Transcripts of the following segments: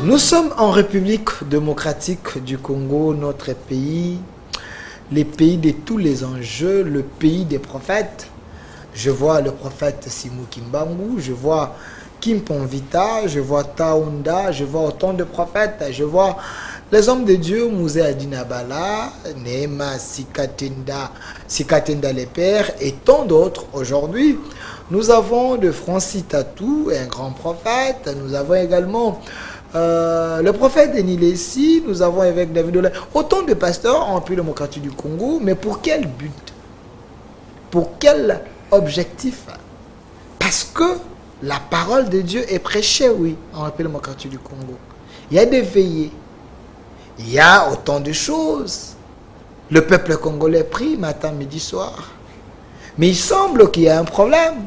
Nous sommes en République démocratique du Congo, notre pays, le pays de tous les enjeux, le pays des prophètes. Je vois le prophète Simou Kimbangu, je vois Kim Ponvita, je vois Taunda, je vois autant de prophètes, je vois les hommes de Dieu, Mouzé Adinabala, Nehema Sikatenda les Pères et tant d'autres. Aujourd'hui, nous avons de Francis Tatou, un grand prophète. Nous avons également le prophète Denis Lessi. Nous avons avec David Olay. Autant de pasteurs en République démocratique du Congo. Mais pour quel but? Pour quel objectif? Parce que la parole de Dieu est prêchée, oui, en République démocratique du Congo. Il y a des veillées. Il y a autant de choses. Le peuple congolais prie matin, midi, soir. Mais il semble qu'il y a un problème.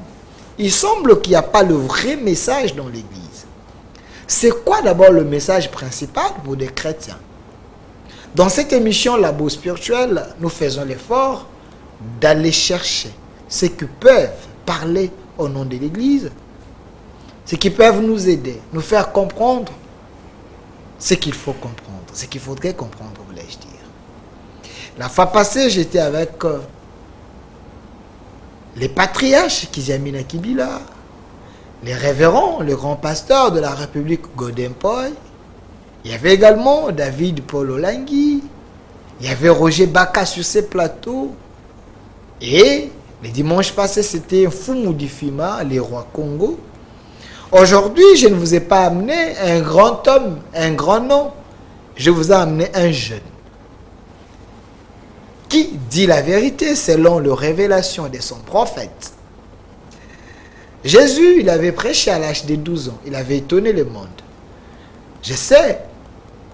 Il semble qu'il n'y a pas le vrai message dans l'Église. C'est quoi d'abord le message principal pour des chrétiens? Dans cette émission Labo Spirituel, nous faisons l'effort d'aller chercher ceux qui peuvent parler au nom de l'Église, ceux qui peuvent nous aider, nous faire comprendre ce qu'il faut comprendre, ce qu'il faudrait comprendre, voulais-je dire. La fois passée, j'étais avec les patriarches Kizamina Kibila, les révérends, le grand pasteur de la République Godempoy. Il y avait également David Paul Olangui. Il y avait Roger Baka sur ces plateaux. Et le dimanche passé, c'était Fumu Difima, les rois Congo. Aujourd'hui, je ne vous ai pas amené un grand homme, un grand nom. Je vous ai amené un jeune qui dit la vérité selon la révélation de son prophète. Jésus, il avait prêché à l'âge de 12 ans. Il avait étonné le monde. Je sais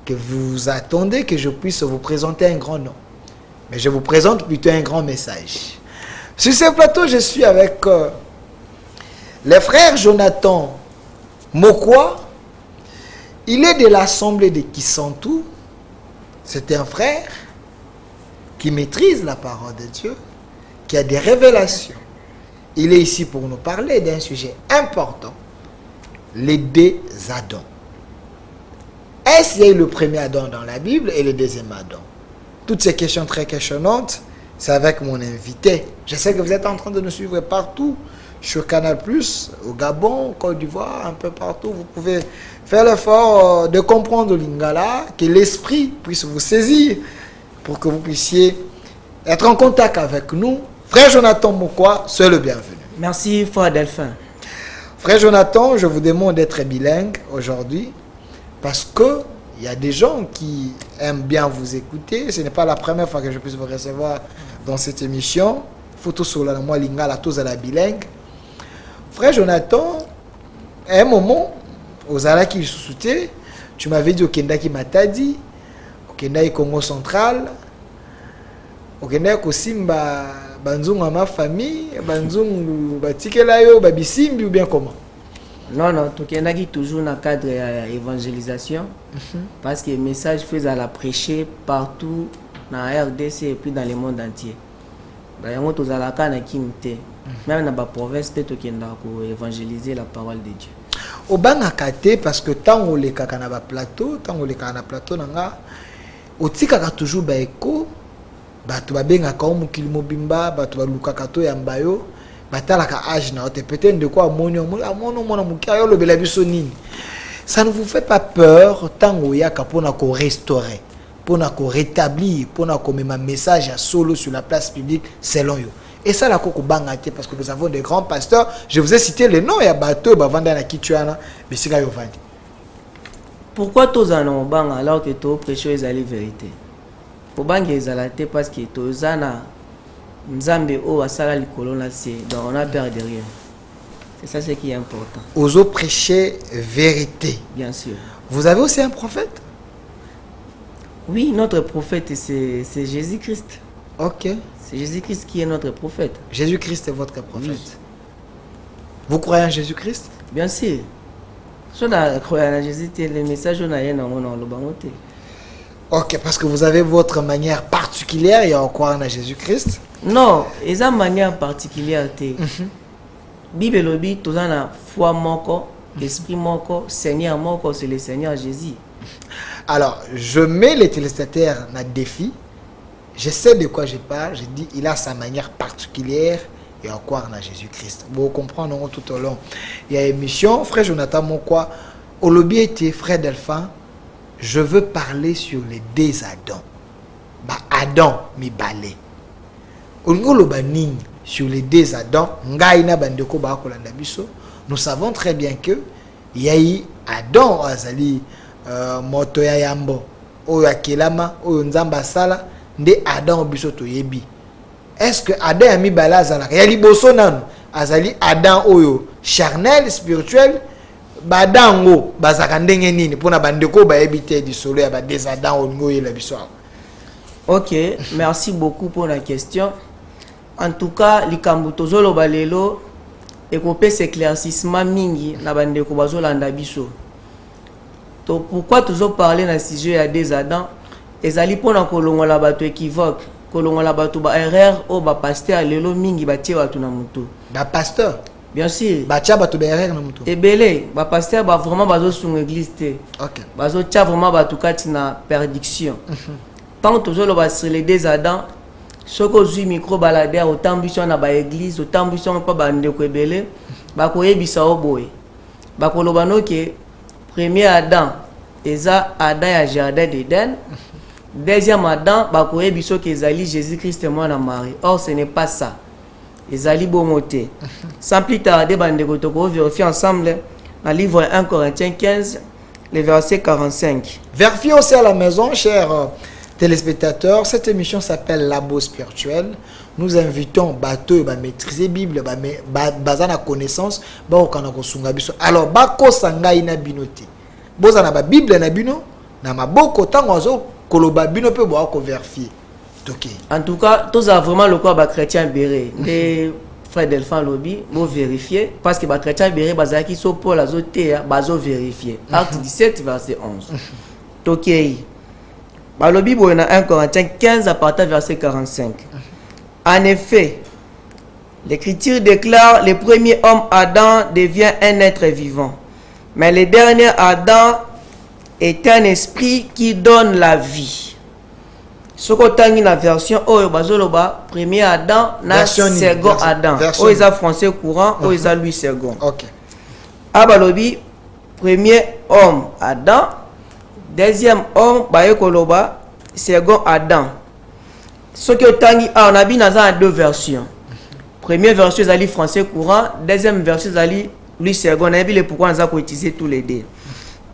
que vous attendez que je puisse vous présenter un grand nom. Mais je vous présente plutôt un grand message. Sur ce plateau, je suis avec les frères Jonathan Mokwa. Il est de l'assemblée de Kisantu. C'est un frère qui maîtrise la parole de Dieu, qui a des révélations. Il est ici pour nous parler d'un sujet important, les deux Adams. Est-ce qu'il y a eu le premier Adam dans la Bible et le deuxième Adam? Toutes ces questions très questionnantes, c'est avec mon invité. Je sais que vous êtes en train de nous suivre partout, sur Canal+, au Gabon, au Côte d'Ivoire, un peu partout. Vous pouvez faire l'effort de comprendre l'Ingala, que l'esprit puisse vous saisir pour que vous puissiez être en contact avec nous. Frère Jonathan Mokwa, soyez le bienvenu. Merci, frère Delphin. Frère Jonathan, je vous demande d'être bilingue aujourd'hui parce que il y a des gens qui aiment bien vous écouter. Ce n'est pas la première fois que je puisse vous recevoir dans cette émission. Photo sur la moi lingala tous à la bilingue. Frère Jonathan, à un moment, aux Alaki Souté, tu m'avais dit au Kendaki Matadi, au Kendaki Congo central, au Kendaki Kosimba, Banzungu ma famille, Banzungu Batikelayo, Babisimbi ou bien comment? Non, non, tu es toujours dans le cadre de l'évangélisation parce que le message fait à la prêcher partout dans la RDC et puis dans le monde entier. Même dans la province, tu es évangéliser la parole de Dieu. Au Bangakate, parce que tant on les kakana plateau, tant on les kakana plateau, on tika toujours baeko, batu babenga ka mukili mobimba, batu baluka kato ya mbayo. Ça ne vous fait pas peur tant que vous restaurer, pour rétablir, pour un message à solo sur la place publique selon vous. Et ça, la coco bangate parce que nous avons des grands pasteurs. Je vous ai cité les noms, il y a bateau, Bavanda Kituana, mais c'est Yovani. Pourquoi tous en ont bang alors que tu prêches la vérité? Pour banger les parce que tous en Nzambe o asala likolo na se, donc on a peur de rien. C'est ça ce qui est important. Oso prêcher vérité. Bien sûr. Vous avez aussi un prophète? Oui, notre prophète c'est Jésus-Christ. Ok. C'est Jésus-Christ qui est notre prophète. Jésus-Christ est votre prophète. Oui. Vous croyez en Jésus-Christ? Bien sûr. Si on croit en Jésus, le message on a rien dans le bangote. Ok, parce que vous avez votre manière particulière et en croire en Jésus-Christ. Non, ils ont une manière particulière. Bible lobi, tous en a foi moko, Esprit moko, Seigneur moko, c'est le Seigneur Jésus. Alors, je mets les téléspectateurs en défi. Je sais de quoi je parle. Je dis, il a sa manière particulière et à croire en Jésus-Christ. Vous comprenez tout au long. Il y a une émission, frère Jonathan Mokwa, au lobby était frère Delphin. Je veux parler sur les deux Adams. Bah, Adam, mi balé. Sur les deux Adams, nous savons très bien que il y a eu Adam Azali moto ya yambo oyo akelama oyo nzamba sala nde Adam biso toyebi. Est-ce que Adam a mis bala azalaka ya liboso nanu azali Adam oyo charnel spirituel badango bazaka ndenge nini pona bandeko bayebi te di solo ya ba deux Adam ongo yela biso. Ok, merci beaucoup pour la question. En tout cas, likambo tozolo balelo ekopé s'éclaircissement mingi na bandeko bazolanda biso. To pourquoi toujours parler na sujet ya des Adam ezali pona kolongola bato équivoque, kolongola bato ba erreur o ba pasteur lelo mingi batie bato na mutu. Ba pasteur bien sûr batia bato ba erreur na mutu. Ebele ba pasteur ba vraiment bazo sur église te. OK. Bazo tia vraiment bato kati na perdiction. Tant toujours ba sur les des Adam soko zui micro balader autant ambition na ba église autant ambition pa bandeko ebele ba koyebisa oboye ba koloba no ke premier Adam eza Adam ya jardin d'Éden, deuxième Adam ba koyebiso ke ezali Jésus-Christ mwana Marie. Or ce n'est pas ça, ezali bomote. Sans plus tarder bandeko toko vérifier ensemble dans livre 1 Corinthiens 15 le verset 45. Vérifiez aussi à la maison, chers téléspectateurs, cette émission s'appelle Labo Spirituel. Nous invitons bateau ba maîtriser Bible, bazana connaissance, ba okana ko sunga biso. Alors bako sanga ina binote. Bozana ba Bible na bino na maboko tango azo koloba bino pe bo ko vérifier. OK. En tout cas, tous a vraiment le quoi ba chrétien béré. Des frère Delphin lobby, mo vérifier parce que ba chrétien béré bazaki so Paul azoté bazo vérifier. Acte 17 verset 11. OK. Balobi boyena 1 Corinthiens 15 à partir verset 45. En effet, l'Écriture déclare le premier homme Adam devient un être vivant, mais le dernier Adam est un esprit qui donne la vie. Ce qu'on la version oyo bazoloba premier Adam na second Adam. O isa français courant, o isa lui second. OK. Abalobi premier homme Adam, deuxième homme bayekoloba second Adam. Ce que tangi on a bien dans deux versions. Première version c'est français courant, deuxième version c'est lui second. On a vu pourquoi on a utilisé tous les deux.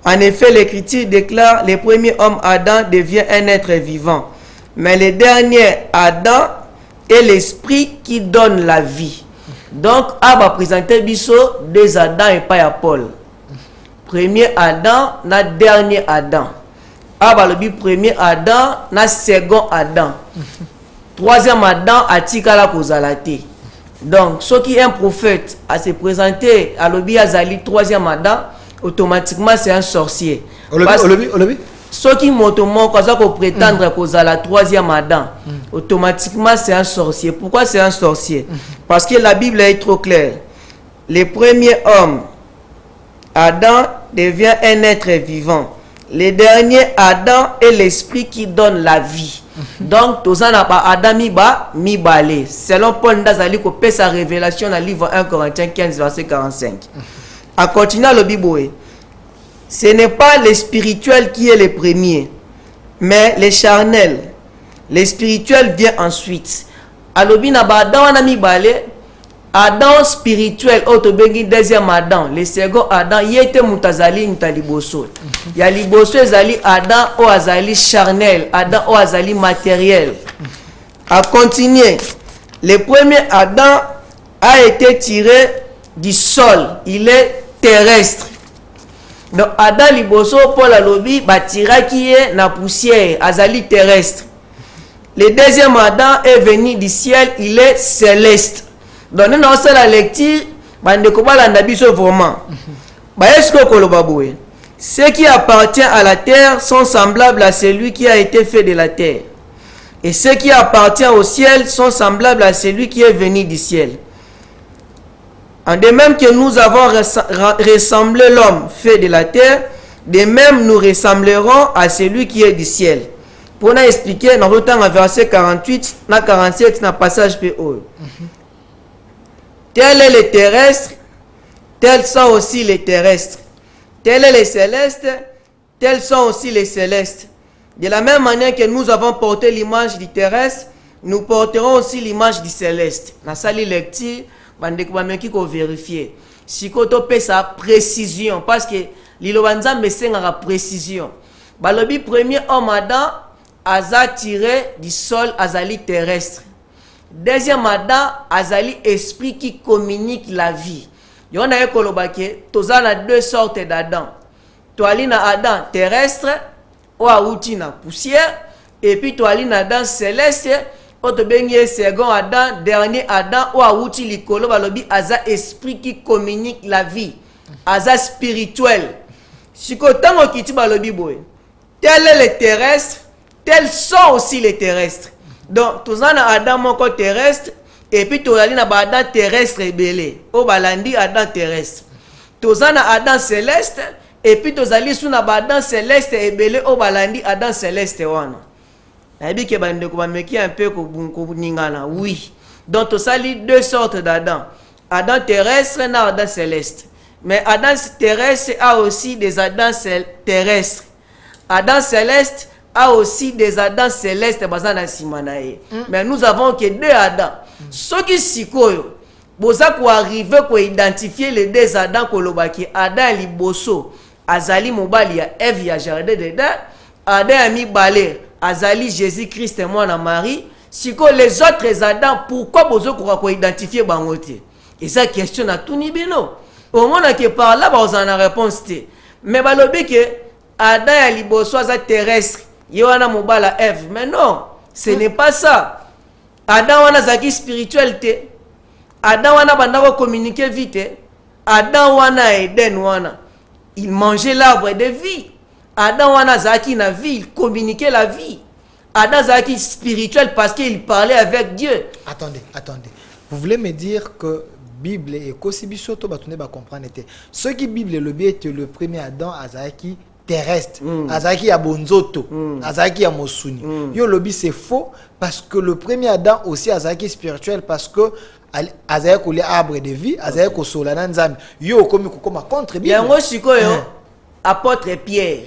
En effet, l'Écriture déclare le premier homme Adam devient un être vivant, mais le dernier Adam est l'esprit qui donne la vie. Donc, on va présenter biso deux Adam et pas à Paul. Premier Adam, na dernier Adam. Ah, le premier Adam, na second Adam. Troisième Adam, a tikala kozalate. Donc, ce qui est un prophète à se présenter à l'obi azali troisième Adam, automatiquement c'est un sorcier. Olobi. Ce qui m'automatiquement qu'on prétendre kozala troisième Adam, automatiquement c'est un sorcier. Pourquoi c'est un sorcier? Parce que la Bible est trop claire. Le premier homme, Adam, devient un être vivant. Le dernier Adam est l'esprit qui donne la vie. Donc, tous en a pas Adam mi balé. Selon Paul Ndazali, qui fait sa révélation dans le livre 1 Corinthiens 15, verset 45. À continuer le Bible, ce n'est pas le spirituel qui est le premier, mais le charnel. Le spirituel vient ensuite. Alors, Adam a mi balé. Adam spirituel, autobengi deuxième Adam, le second Adam, il était mutazali mutaliboso. Il y a liboso ezali Adam ou azali charnel, Adam ou azali matériel. À continuer, le premier Adam a été tiré du sol, il est terrestre. Donc Adam liboso pour la lobby batira qui est na poussière, azali terrestre. Le deuxième Adam est venu du ciel, il est céleste. Donc nous avons la lecture, vraiment. Ce qui appartient à la terre sont semblables à celui qui a été fait de la terre. Et ce qui appartient au ciel sont semblables à celui qui est venu du ciel. En de même que nous avons ressemblé l'homme fait de la terre, de même nous ressemblerons à celui qui est du ciel. Pour nous expliquer, dans le temps, verset 48, 47, dans le passage PO. Tel est le terrestre, tels sont aussi les terrestres. Tel est les célestes, tels sont aussi les célestes. De la même manière que nous avons porté l'image du terrestre, nous porterons aussi l'image du céleste. Dans sa lecture, bandeko ko vérifier. Si koto pe sa précision parce que lilobanza mesenga précision. Balobi premier homme Adam aza tiré du sol azali terrestre. Deuxième Adam azali esprit qui communique la vie. Yona ekolobake tozana deux sortes d'Adam. Toali na Adam terrestre ou auti na poussière et puis toali na Adam céleste. Autre benye second Adam, dernier Adam, ou outil likolo balobi aza esprit qui communique la vie, aza spirituel. Si kotango kiti balobi boy, tel est le terrestre, tels sont aussi les terrestres. Donc tous en Adam moko terrestre et puis tozali na Adam terrestre belé, o balandi Adam terrestre. Tous en Adam céleste et puis tozali sous na Adam céleste et belé o balandi Adam céleste wana. Un peu oui. Donc, tu as deux sortes d'Adam. Adam terrestre et Adam céleste. Mais Adam terrestre a aussi des Adam terrestres. Adam céleste a aussi des Adam célestes. Mais nous avons que deux Adam. Ce qui est pour arriver à identifier les deux Adam, Adam liboso, Azali mobali ya Eve ya jardin dedans, Adam ami balé. Azali Jésus-Christ et moi na Marie, si que les autres Adam, pourquoi vous avez identifié bangote? Et ça question à tout nibino. Au moins que par là vous en a réponse. Mais balobi que Adam ya liboso za terrestre, yoana mobala Eve. Mais non, ce n'est pas ça. Adam wana zaki spiritualité. Adam wana bandako communiquer vite. Adam wana Eden wana. Il mangeait l'arbre de vie. Adam wana zaki na vie, il communiquait la vie. Adam zaki spirituel parce qu'il parlait avec Dieu. Attendez. Vous voulez me dire que Bible et Kosibisoto batune ba comprendre était. Ce qui Bible le bien était le premier Adam azaki terrestre, azaki ya bonzoto, azaki ya mosuni. Yo lobi c'est faux parce que le premier Adam aussi azaki spirituel parce que azaki le arbre de vie, azaki ko solana nzambe. Yo komi ko koma contre Bible. Yango sikoyo apôtre Pierre,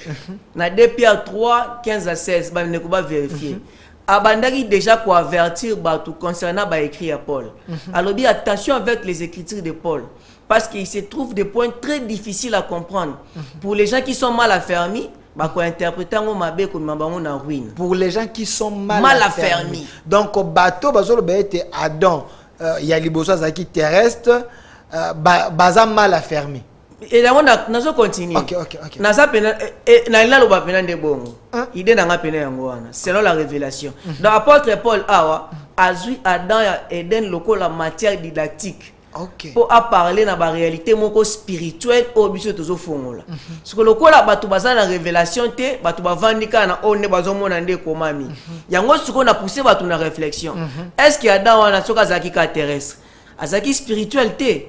na 2 Pierre 3, 15 à 16, bah, ne pas vérifier. Abandaki déjà pour avertir tout concernant bah, écrit à Paul. Alors, dit attention avec les écritures de Paul, parce qu'il se trouve des points très difficiles à comprendre. Pour les gens qui sont mal affermis, bah, quoi interpréter en mabé comme maman en ruine. Pour les gens qui sont mal affermis. Donc, au bateau, était Adam, il y a les besoins qui terrestres, baza mal affermi. Et là, on a continué. Ok. Selon la révélation. Dans l'apôtre Paul, Azui Adam Eden loko la matière didactique. Pour parler dans la réalité spirituelle au biso tozo fongola. Ce que loko la batu baza na révélation te batu bavandika na one bazo mona nde komami. Yango ce qu'on a poussé batu na réflexion. Est-ce qu'il y a Adam wana soka zaki ka terrestre? Azaki spirituel te.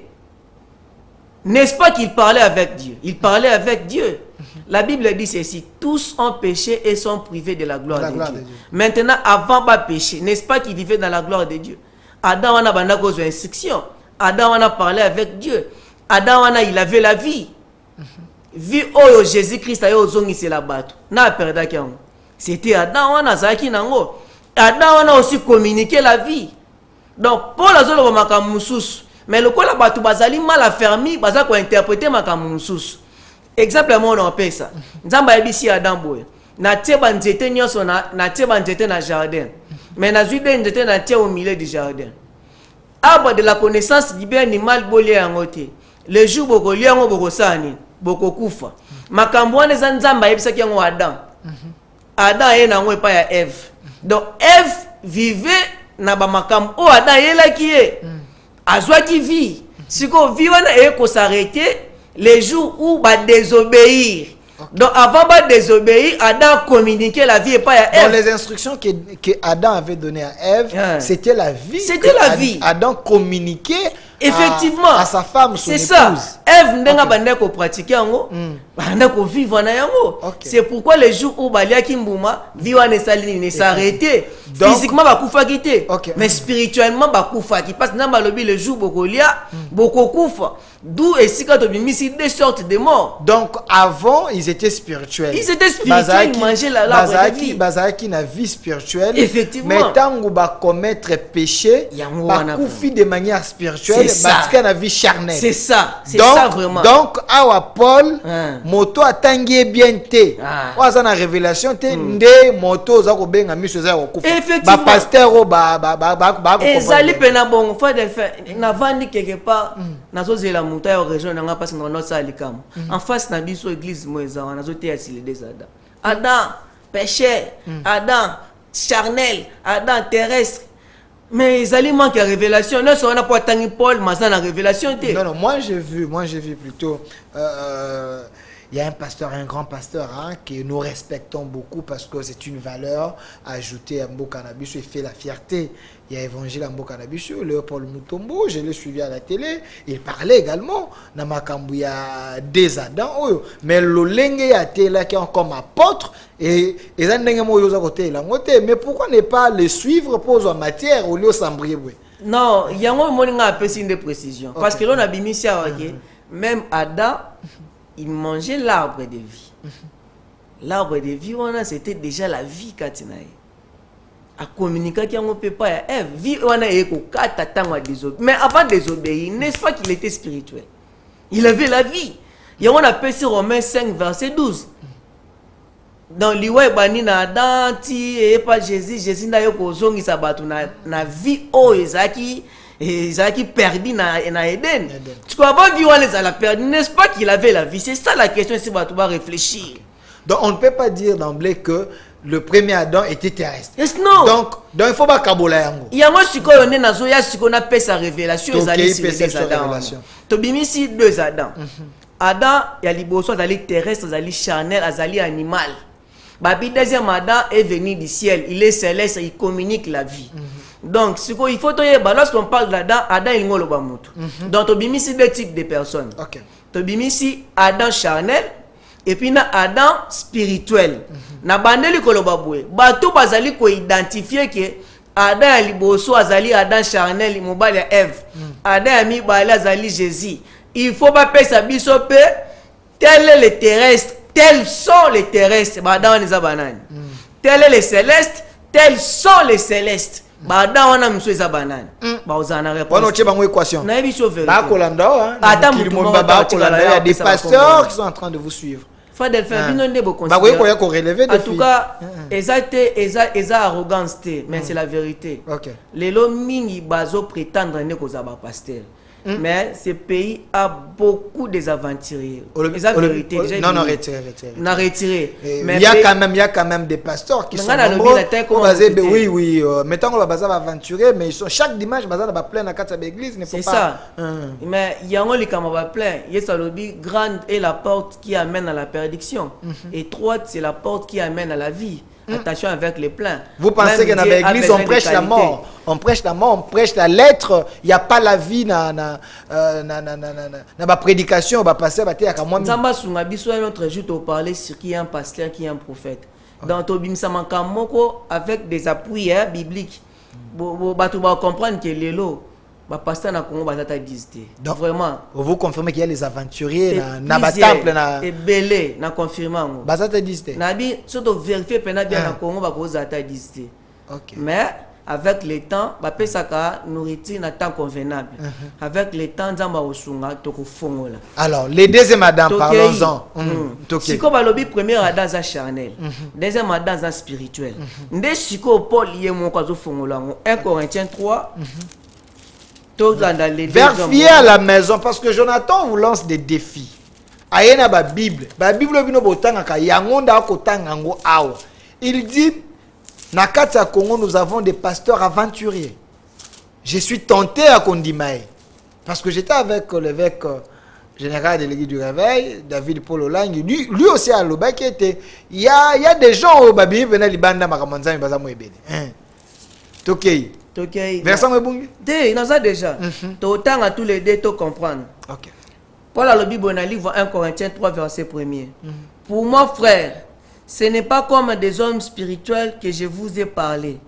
N'est-ce pas qu'il parlait avec Dieu? Il parlait avec Dieu. La Bible dit ceci: tous ont péché et sont privés de la gloire de Dieu. Maintenant, avant pas péché, n'est-ce pas qu'il vivait dans la gloire de Dieu? Adam a banda cause instruction. Adam a parlé avec Dieu. Adam il avait la vie. Vie oh Jésus-Christ a ozongi c'est la bateau. Na perda kiango. C'était Adam a zaki nango. Adam a aussi communiqué la vie. Donc Paul a zolo makamusus. Mais le quoi la batou bazali mal affermi, baza ko interpréter makamusus. Exemple moi on appelle ça. Nzamba ebisi Adam boy. Na tie banzete nyonso na tie banzete na jardin. Mais na zuide nzete na tie au milieu du jardin. Arbre de la connaissance du bien animal bolé angote. Le jour boko liango boko sani, boko kufa. Makambo wana za nzamba ebisa kiango Adam. Adam ye na ngwe pa ya Eve. Donc Eve vivait na ba makambo o Adam yela ki ye. Azwa qui vit. Si qu'on vit, on peut s'arrêter les jours où on va désobéir. Donc avant de désobéir, Adam communiquait la vie et pas à Ève. Dans les instructions que Adam avait données à Ève, c'était la vie. C'était la vie. Adam communiquait effectivement à sa femme, son c'est épouse. ça. Ève ndenga bande ko pratiquer yango bande ko vivre na yango. C'est pourquoi les jours où balia kimbuma viwa ne sali ne s'arrêter physiquement ba kufa kité mais spirituellement ba kufa ki parce que na balobi le jour bokolia boko kufa. D'où est-ce que tu mis des sortes de morts. Donc avant ils étaient spirituels. Ils étaient spirituels, ils mangeaient la vie. Bazaki na vie spirituelle. Effectivement. Mais tant qu'on va commettre péché, ba kufi de manière spirituelle, batika na vie charnelle. C'est ça. C'est ça vraiment. Donc awa Paul moto atangi bien te. Waza na révélation te nde moto za ko benga miso za ko kufa. Ba pasteur o ba ezali pena bon fois de faire na vandi quelque part nazo zela muta ya région nanga parce que notre salikam en face na biso église moeza nazo te asile des Adam. Adam péché, Adam charnel, Adam terrestre. Mais ezali manque de révélation. Non, on a pas tangi Paul mais ça na révélation te. Non, moi j'ai vu plutôt il y a un pasteur, un grand pasteur que nous respectons beaucoup parce que c'est une valeur ajoutée à Mbokanabisu et fait la fierté. Il y a Évangile à Mbokanabisu, Léopold Mutombo, je l'ai suivi à la télé. Il parlait également dans Makambu, il y a des Adams. Mais l'Olenge a été là qui est comme apôtre et mais pourquoi ne pas le suivre pour en matière au lieu de s'embrier? Non, il y a un peu de précision. Parce que l'on a bien mis même Adam. Il mangeait l'arbre de vie. L'arbre de vie, c'était déjà la vie Katinaï. À communiquer qui on peut pas Ève, vie on a éco mais avant de désobéir, n'est-ce pas qu'il était spirituel? Il avait la vie. Il y a on appelle sur Romains 5 verset 12. Dans l'Iwa bani na Adam ti et pas Jésus na yo ko zongi sabatu na vie o ezaki qui perdu na Eden. Tu crois pas vivre les a perdu, n'est-ce pas qu'il avait la vie? C'est ça la question si tu vas réfléchir. Donc on ne peut pas dire d'emblée que le premier Adam était terrestre. Yes, non. Donc il faut pas kabola yango. Il y a moi ce qu'on est dans zoya ce qu'on appelle sa révélation aux Adam. To bimisi deux Adam. Adam ya liboso azali terrestre, azali charnel, azali animal. Babi deuxième Adam est venu du ciel, il est céleste, il communique la vie. Donc, il faut que lorsqu'on parle d'Adam, Adam il ngolo bamutu. Donc, tu bimisi deux types de personnes. Tu bimisi Adam charnel et puis na Adam spirituel. Na bandeli kolo baboué. Bato bazali ko identifier que Adam aliboso azali Adam charnel mobali ya Ève. Adam ami bala azali Jésus. Il faut pas payer sa bisope tel est le terrestre, tels sont les terrestres. Adam les abanani. Tel est les célestes, tels sont les célestes. Bada wana msweza banane ba uzana réponse on oche bango équation na biso vérité ba kolanda il y a des pasteurs qui sont en train de vous suivre Fadel fait bino ndebo considérer ba ko relever en tout cas eza arrogance mais c'est la vérité. Les mingi bazo prétendre ne ko za ba pasteur. Mais ce pays a beaucoup désaventuriers. C'est la vérité. Non, retiré. Mais il y a quand même des pasteurs qui sont nombreux. Oui. Mettons qu'on va aventurer, mais ils sont chaque dimanche, ils va plein à quatre églises. C'est ça. Mais il y a un li comme va plein. Il y a lobby grande est la porte qui amène à la perdition. Étroite c'est la porte qui amène à la vie. Attention avec les plans. Vous pensez que dans l'église on prêche la mort, on prêche la lettre, il n'y a pas la vie dans ma prédication, on va passer à terre à moi. Nzamba sunga biso notre jour to parler sur qui est un pasteur, qui est un prophète. Dans Tobim Samanka moko avec des appuis bibliques. Bato ba comprendre que lelo ba pasteur na Congo bazata disité. Donc vraiment, vous confirmez qu'il y a les aventuriers na ba temple na et belé na confirmant bazata disité. Na bi surtout vérifier pena bien na Congo ba kozata disité. Mais avec le temps ba pesaka nourriture na temps convenable. Avec le temps nzamba osunga to ko fongola. Alors les deuxième Adam parlons-en. Siko balobi premier Adam za charnel. Deuxième Adam za spirituel. Nde siko Paul yemo ko zo fongola 1 Corinthiens 3. Vérifiez à la maison parce que Jonathan vous lance des défis. Ayena ba Bible bino botanga ka yangonda akotanga ngo awa. Il dit na kati Congo nous avons des pasteurs aventuriers. Je suis tenté à Kondimae parce que j'étais avec l'évêque général de l'église du Réveil, David Paul Olang, lui aussi à Loba qui était il y a des gens au babi venant libanda makamanza baza mo ebele. OK. Verset Mebungi. Il a déjà. Autant à tous les deux, tu comprendre. Ok. Paul a le Bible dans le livre 1 Corinthiens 3, verset 1er. Pour moi, frère, ce n'est pas comme des hommes spirituels que je vous ai parlé,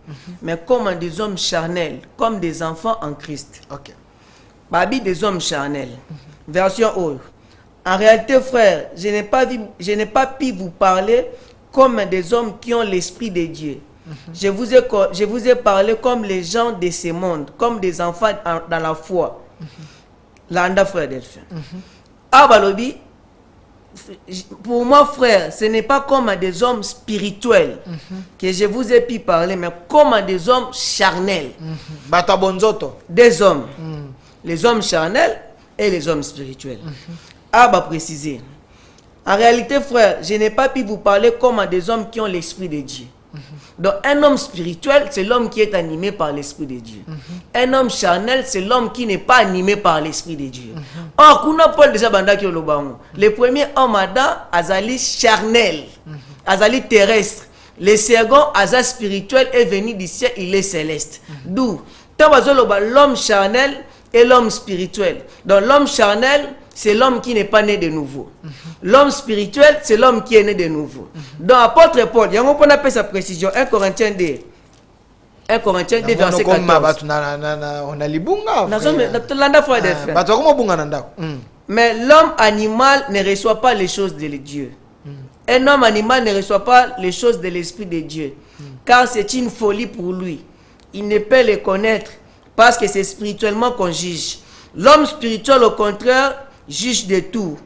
mais comme des hommes charnels, comme des enfants en Christ. Ok. Babi des hommes charnels. Version haut. En réalité, frère, je n'ai pas pu vous parler comme des hommes qui ont l'esprit de Dieu. Je vous ai parlé comme les gens de ce monde, comme des enfants dans la foi. Landa frère Delphin. Balobi, pour moi, frère, ce n'est pas comme à des hommes spirituels que je vous ai pu parler, mais comme à des hommes charnels. Des hommes. Les hommes charnels et les hommes spirituels. Préciser. En réalité, frère, je n'ai pas pu vous parler comme à des hommes qui ont l'esprit de Dieu. Donc, un homme spirituel, c'est l'homme qui est animé par l'esprit de Dieu. Un homme charnel, c'est l'homme qui n'est pas animé par l'esprit de Dieu. Or, kuna Paul déjà banda ki olobango. Le premier homme Adam, azali charnel, azali terrestre. Le second, azali spirituel, est venu du ciel, il est céleste. D'où, l'homme charnel et l'homme spirituel. Donc, l'homme charnel, c'est l'homme qui n'est pas né de nouveau. L'homme spirituel, c'est l'homme qui est né de nouveau. Dans l'apôtre Paul, il y a un peu sa précision. 1 Corinthiens 2. 1 Corinthiens 2, verset 14. Mais l'homme animal ne reçoit pas les choses de Dieu. Un homme animal ne reçoit pas les choses de l'Esprit de Dieu. Car c'est une folie pour lui. Il ne peut les connaître parce que c'est spirituellement qu'on juge. L'homme spirituel, au contraire, juge de tout.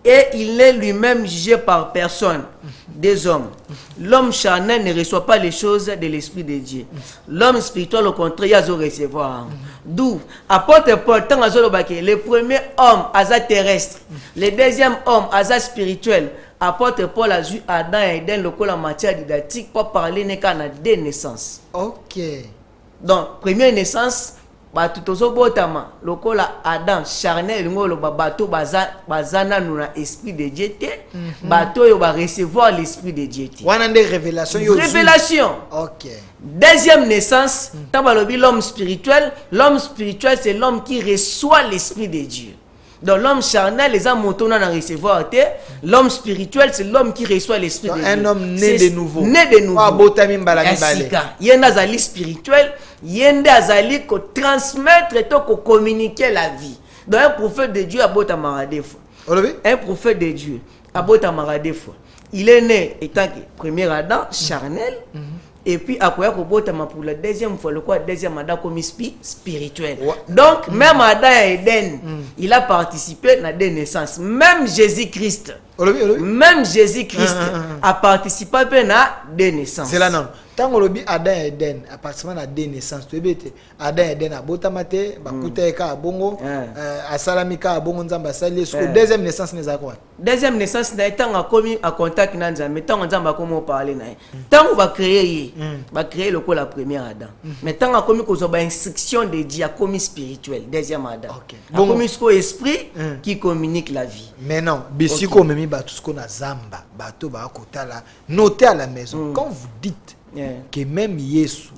Et il n'est lui-même jugé par personne, des hommes. L'homme charnel ne reçoit pas les choses de l'Esprit de Dieu. L'homme spirituel, au contraire, il a recevoir. D'où, apôtre Paul, le premier homme, asa terrestre, le deuxième homme, asa spirituel. Apôtre Paul a vu Adam et Eden, la matière didactique, pour parler de deux naissances. Ok. Donc, première naissance, botama lokola Adam charnel ngolo bato bazana nuna esprit de Dieu te bato yo ba recevoir l'esprit de Dieu te wana nde révélation yo révélation. OK. Deuxième naissance, tabalobi l'homme spirituel c'est l'homme qui reçoit l'esprit de Dieu. Donc l'homme charnel les hommes montonnant à recevoir te, l'homme spirituel c'est l'homme qui reçoit l'esprit de Dieu. Un homme né de nouveau. Né de nouveau. Botami mbala mibale. Yenda zali spirituel, yenda zali ko transmettre et ko communiquer la vie. Donc un prophète de Dieu a bota maradefo. Un prophète de Dieu a bota maradefo. Il est né étant que premier Adam charnel. Et puis après pour la deuxième fois, le quoi deuxième Adam comme spirituel. Donc même Adam et Eden, il a participé à des naissances. Même Jésus-Christ, a participé à des naissances. C'est là non. Tant que l'obi Adam et Eden a participé à des naissances, tu veux Adam et Eden a botamate, bakuta eka a bongo, a salamika a bongo nzamba sali. Deuxième naissance n'est pas quoi? Deuxième naissance n'a été en commis en contact nanza, mais tant on nzamba comment parler nae. Tant on va créer le coup la première Adam. Mais tant on a commis qu'on a instruction de Dieu, a commis spirituel, deuxième Adam. A commis ce esprit qui communique la vie. Mais non, bisiko memi batou ce qu'on a zamba, batou ba kotala, notez à la maison. Quand vous dites que même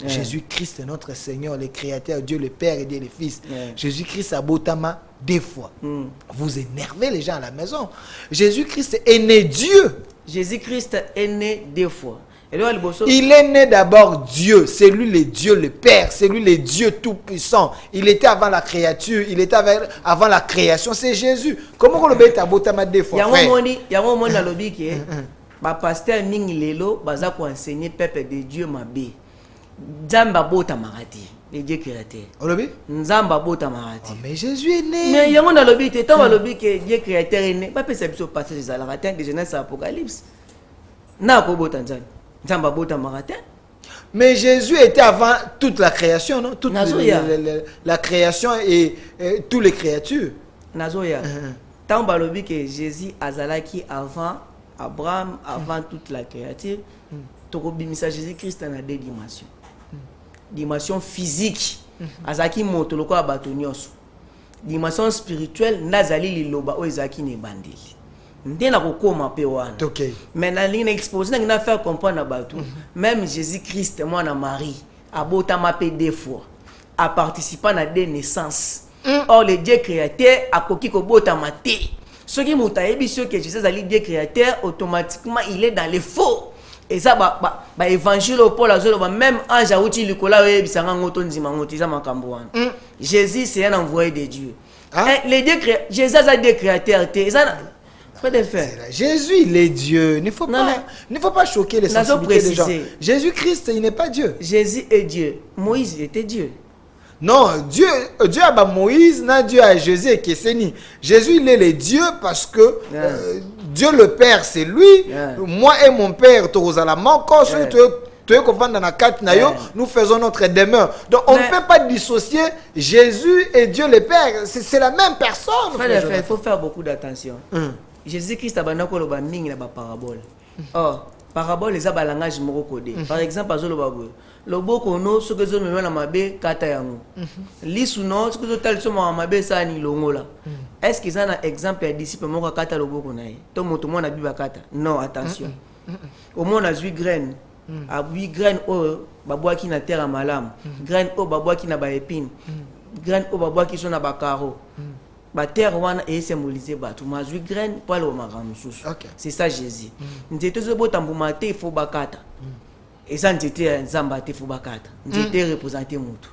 Jésus-Christ est notre Seigneur, le Créateur, Dieu le Père et Dieu le Fils. Jésus-Christ a botama deux fois. Vous énervez les gens à la maison. Jésus-Christ est né Dieu. Jésus-Christ est né deux fois. Il est né d'abord Dieu, c'est lui le Dieu, le Père, c'est lui le Dieu tout-puissant. Il était avant la créature, il était avant la création, c'est Jésus. Comment on le met à botama deux fois? Il y a un moment dans le bique. Pasteur mingi lelo baza ko enseigner peuple de Dieu mabe. Nzamba bota marati, le Dieu créateur. Olobi? Nzamba bota marati. Oh, mais Jésus est né. Mais yango na lobi te tant lobi que Dieu créateur est né. Pas peut biso passage de la de Genèse Apocalypse. Na ko bota nzamba. Nzamba bota marati. Mais Jésus était avant toute la création, non? Toute la création et toutes les créatures. Nazoya. Tant balobi que Jésus azalaki avant Abraham, avant toute la créature, Tokobimisa Jésus-Christ en a deux dimensions. Dimension physique, azaki moto loko abatonyoso. Dimension spirituelle, nazali liloba o ezaki ne bandeli. Ndena kokoma pe wana. OK. Mais na ligne exposé na faire comprendre abatu. Même Jésus-Christ moi na Marie, abotama pe deux fois a participant à des naissances. Or le Dieu créateur a koki ko botama te. Ce qui m'a dit que Jésus est Dieu créateur, automatiquement il est dans les faux. Et ça évangile au Paul même ange a outil Nicolas et bisanga ngoto nzima ngoti za makambo wana. Jésus c'est un envoyé de Dieu. Les Dieu Jésus est Dieu créateur te. Ça faut de faire. Jésus il est Dieu. Il ne faut pas choquer les sensibilités des gens. Jésus-Christ il n'est pas Dieu. Jésus est Dieu. Moïse était Dieu. Non, Dieu a Moïse, n'a Dieu a Jésus qui est ni. Jésus il est le Dieu parce que Dieu le Père c'est lui. Moi et mon Père nous faisons notre demeure. Donc on ne peut pas dissocier Jésus et Dieu le Père. C'est la même personne. Il faut faire beaucoup d'attention. Jésus-Christ a mingi na parabole. Or parabole les a langage moko codé. Par exemple azolo babo. Loboko no ce que zo me na mabe kata yango. Lisu no ce que zo tal so mabe sa ni longola. Est-ce qu'ils ont un exemple de disciple moko kata loboko na ye? To moto mo na biba kata. Non, attention. Au moins on a 8 graines. A 8 graines o babwa ki na terre malam. Graines o babwa ki na ba épine. Graines o babwa ki so na ba caro. Ba terre wana et symboliser ba tout ma 8 graines pour le maramususu. C'est ça Jésus. Nzete zo botambuma te faut bakata. Et ça n'était nzamba te faut bakata. Nzete représenter mutu.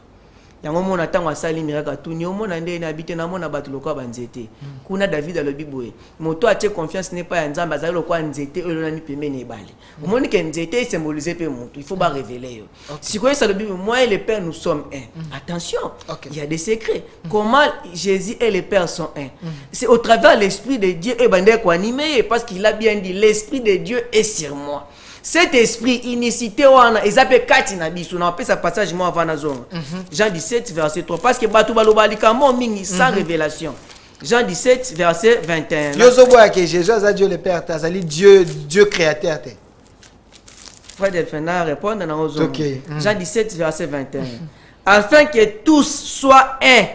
Yango mona tango asali miraka tuni omona nde na habite na mona batu lokwa banzete. Kuna David alobi boye. Moto a confiance n'est pas nzamba za lokwa nzete elo na mi pembeni ebale. Omoni ke nzete symboliser pe mutu. Il faut pas révéler yo. Si quoi ça le Bible moi et le Père nous sommes un. Attention. Il y a des secrets. Comment Jésus et le Père sont un. C'est au travers l'esprit de Dieu et bande ko animé parce qu'il a bien dit l'esprit de Dieu est sur moi. Cet esprit unicité wana ezape kati na biso na pesa passage moi avant na zone. Jean 17 verset 3 parce que batu baloba likambo mingi sans révélation. Jean 17 verset 21. Yozo boya que Jésus a Dieu le Père tazali Dieu créateur te. Frère Delphina répondre dans zone. Jean 17 verset 21. Afin que tous soient un.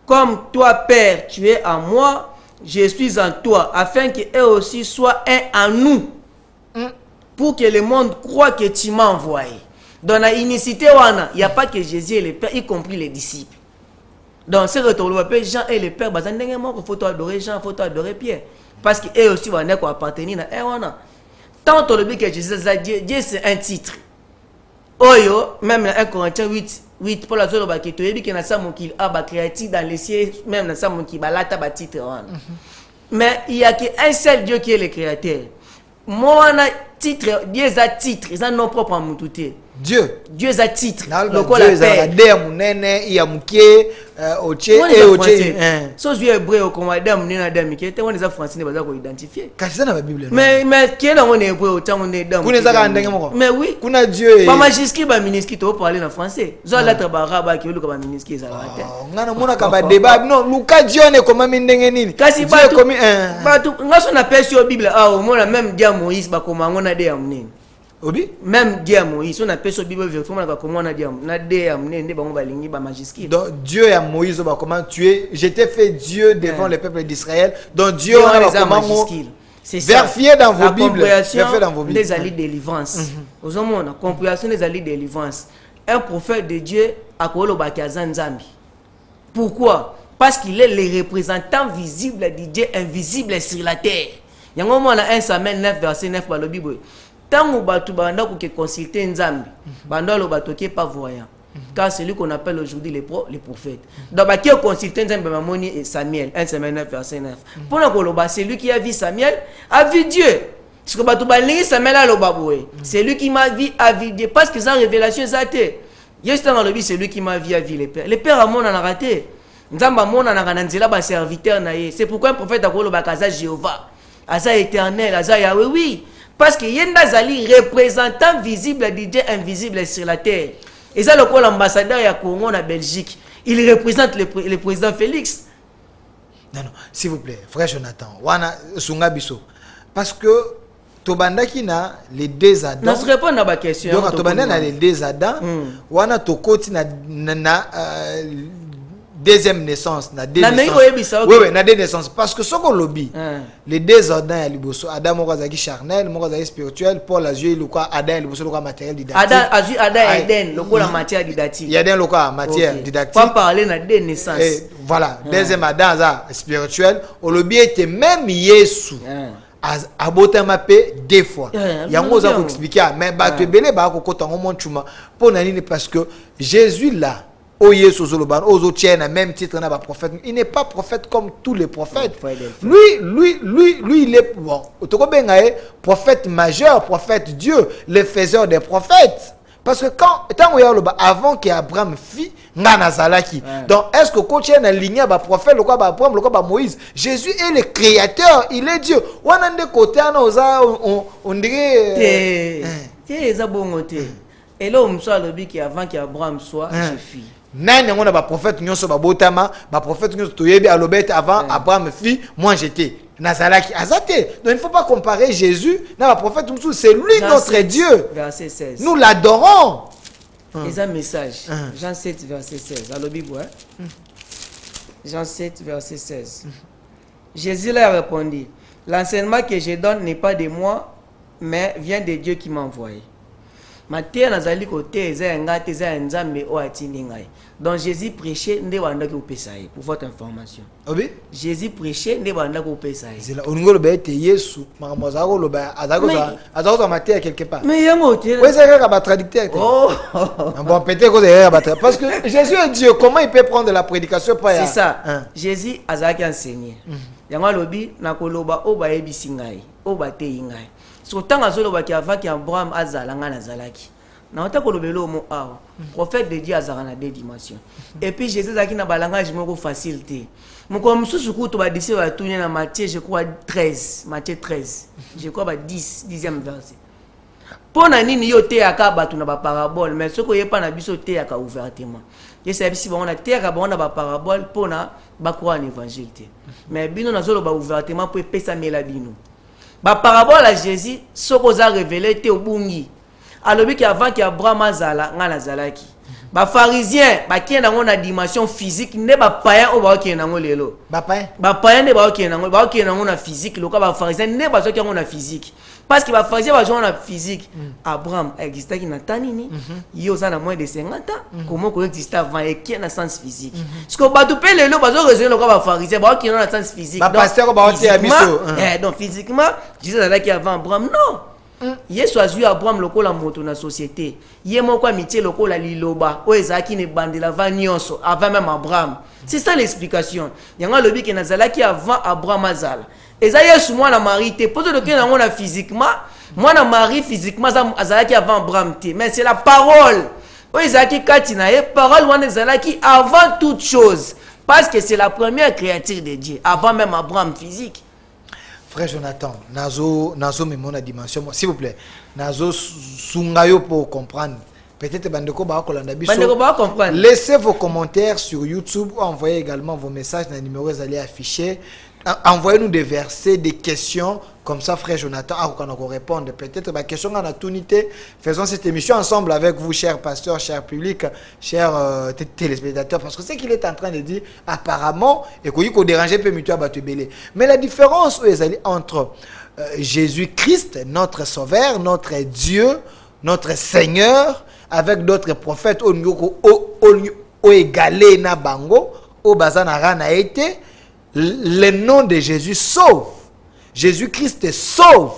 Comme toi Père, tu es en moi, je suis en toi, afin qu'eux aussi soient un en nous. Pour que le monde croit que tu m'as envoyé. Dans la unicité, il n'y a pas que Jésus et le Père, y compris les disciples. Dans ce retour, Jean et le Père, il faut adorer Jean, il faut adorer Pierre. Parce qu'eux aussi vont appartenir à eux. Tant on dit que Jésus a dit, Dieu c'est un titre. Oyo, même dans 1 Corinthiens 8, pour la zone qui te dit qu'il y a un créatif dans les cieux, même dans ça, qui balata ba titre. Mais il n'y a qu'un seul Dieu qui est le créateur. Moi, titre, Dieu a titre, ils ont nom propre en moutouté. Dieu a titre. Dieu a Dieu munene, il y a muké, oche et oche. So je hébreu comme Adam nena Adam qui était on les français ne pas identifier. Kasi ça dans la Bible. Mais qui est dans on hébreu autant on est Adam. Kuna zaka ndenge moko. Mais oui. Kuna Dieu. Pas manuscrit ba manuscrit to parler en français. Zo la tabaraba qui luka ba manuscrit ça va. Ngana mona ka ba débat non luka Dieu ne comme ndenge nini. Kasi ba comme ba tu ngaso na pesi au Bible ah au mona même dia Moïse ba comme ngona de amnene. Obi même Dieu Moïse on appelle ce Bible vérifiement comment on a dit na de amener nde bango balingi ba magistrat. Donc Dieu à Moïse ba comment tu es j'étais fait Dieu devant le peuple d'Israël. Donc Dieu on a comment c'est vérifier dans vos Bibles, vérifier dans vos Bibles. Les alliés de délivrance. Aux hommes on a compréhension des alliés de délivrance. Un prophète de Dieu a kolo ba Nzambi. Pourquoi? Parce qu'il est le représentant visible de Dieu invisible sur la terre. Yango on a 1 Samuel 9 verset 9 dans la Bible. Tant que banda ko consulter Nzambi, banda lo batoke pas voyant. Car c'est lui qu'on appelle aujourd'hui les prophètes. Donc bah qui a consulté Nzambi Mamoni et Samuel 1 Samuel 9 verset 9. Pendant que c'est lui qui a vu Samuel, a vu Dieu. Parce que batu balingi Samuel a lo baboué. C'est lui qui m'a vu a vu Dieu parce que sa révélation zaté. Juste dans le but c'est lui qui m'a vu a vu les pères. Les pères à mon en a raté. Nzamba mon en a ranzela ba serviteur na ye. C'est pourquoi un prophète a kolo ba kaza Jéhovah. Aza éternel, aza Yahweh oui. Parce que Yenda Zali représentant visible de Dieu invisible sur la terre. Et ça, l'ambassadeur de Congo en Belgique, il représente le président Félix. Non, s'il vous plaît, frère Jonathan, wana sunga biso. Parce que Tobanda qui na les deux Adams. Non, je réponds à ma question. Donc Tobanda na les deux Adams. Wana tokoti na deuxième naissance, na deux Na mais naissances. oyebisa, ok. Oui, oui, na deux naissances. Parce que ce qu'on lobby, Hein. les deux ordres à liboso, Adam Morazaki charnel, Morazaki spirituel, Paul a joué le quoi, Adam et liboso le quoi matériel didactique. Ada Aïe. Eden, le la matière didactique. Il y a des locaux matière Ok. didactique. Pas parler na des naissances. Et voilà, deuxième Adam ça spirituel, au lobby était même Yesu. Hein. Abotama pe deux fois. Yango za bien. ko expliquer mais ba te belé ba ko kota ngomon chuma pour nani parce que Jésus là o Yesu zoloban ozo tiena même titre na ba prophète, il n'est pas prophète comme tous les prophètes. Lui il est bon, otoko bengae prophète majeur, prophète Dieu, le faiseur des prophètes. Parce que tant avant qu'Abraham fit ngana zalaki. Donc est-ce que quand tu es dans la lignée ba prophète le quoi ba Abraham le quoi ba Moïse, Jésus est le créateur, il est Dieu. On a des côtés on dirait eza bongo te. Et là on soit le qui avant qu'Abraham soit je fis. Nani on a ba prophète nyonso ba botama, ba prophète nyonso toyebi alobet avant Abraham fit, moi j'étais Nazalaki azate. Donc il ne faut pas comparer Jésus na ba prophète, c'est lui notre Dieu. Verset 16. Nous l'adorons. Et un message. Jean 7 verset 16. Allo Bible. Jean 7 verset 16. Jésus leur répondit, l'enseignement que je donne n'est pas de moi, mais vient de Dieu qui m'a envoyé. Matthieu nazali côté eza ngate eza nzambe o atindi ngai. Donc Jésus prêchait nde wanda ko pesaye pour votre information. Obi? Jésus prêchait nde wanda ko pesaye. Zela oningo loba ete Yesu makamozako loba azako Matthieu quelque part. Mais yango te. Oui, c'est vrai ba traducteur. Oh. Bon, peut-être que c'est vrai parce que Jésus est Dieu, comment il peut prendre la prédication pas C'est ça. Jésus azaki enseigné. Yango lobi na koloba o ba yebisi ngai, o ba te ngai. Surtout azoloba ki avant qu'Abraham azala nga nazalaki. Na ota kolobelo mo awa. Prophète de Dieu azala na deux dimensions. Et puis Jésus zaki na balangage moko facilité. Moko mususu ko to ba dise ba tunya na Matthieu je crois 13, Matthieu 13. Je crois ba 10e verset. Pona nini yo te aka batu na ba parabole mais soko yepa na biso te aka ouvertement. Yesa bisi ba on a te aka ba on a ba parabole pona ba croire en évangile. Mais bino nazolo ba ouvertement pour pesa mela bino. Ba parabole à Jésus soko za révélé te obungi. Alobi ki avant qu'Abraham azala nga nazalaki. Ba pharisien ba kenda ngona dimension physique ne ba païen o ba kenda ngo lelo. Ba païen ne ba kenda ngona physique lo ka ba pharisien ne ba so kenda ngona physique. Parce que ba pharisien ba ngona physique. Abraham existait qui na tanini. Yo za na moins de 50 ans. Comment ko existait avant et qui na sens physique. Ce que ba to pe lelo ba zo raisonner lo ka ba pharisien ba kenda na sens physique. Ba pasteur ba oti abiso. Donc physiquement, Jésus azalaki avant Abraham non. Yesu azui Abraham lokola moto na société. Ye moko amitié lokola liloba. O ezaki ne bandela va nyonso avant même Abraham. C'est ça l'explication. Yanga lobi ke nazalaki avant Abraham azala. Eza Yesu mwana Marie te. Poto de ke na ngona physiquement, mwana Marie physiquement azalaki avant Abraham te. Mais c'est la parole. O ezaki kati na ye parole wana ezalaki avant toute chose. Parce que c'est la première créature de Dieu avant même Abraham physique. Frère Jonathan, nazo mais mon dimension, s'il vous plaît. Nazo sungayo pour comprendre. Peut-être bandeko ba kolanda biso. Bandeko ba comprendre. Laissez vos commentaires sur YouTube ou envoyez également vos messages dans les numéros allés afficher. Envoyez-nous des versets, des questions. Comme ça, frère Jonathan, on va répondre. Peut-être ma question en unité. Faisons cette émission ensemble avec vous, chers pasteurs, chers publics, chers téléspectateurs. Parce que ce qu'il est en train de dire, apparemment, et qu'on dérange peu mutuel à Batubélé. Mais la différence entre Jésus-Christ, notre Sauveur, notre Dieu, notre Seigneur, avec d'autres prophètes, au égalé na bango, au bazana rana été, le nom de Jésus sauve. Jésus-Christ sauve.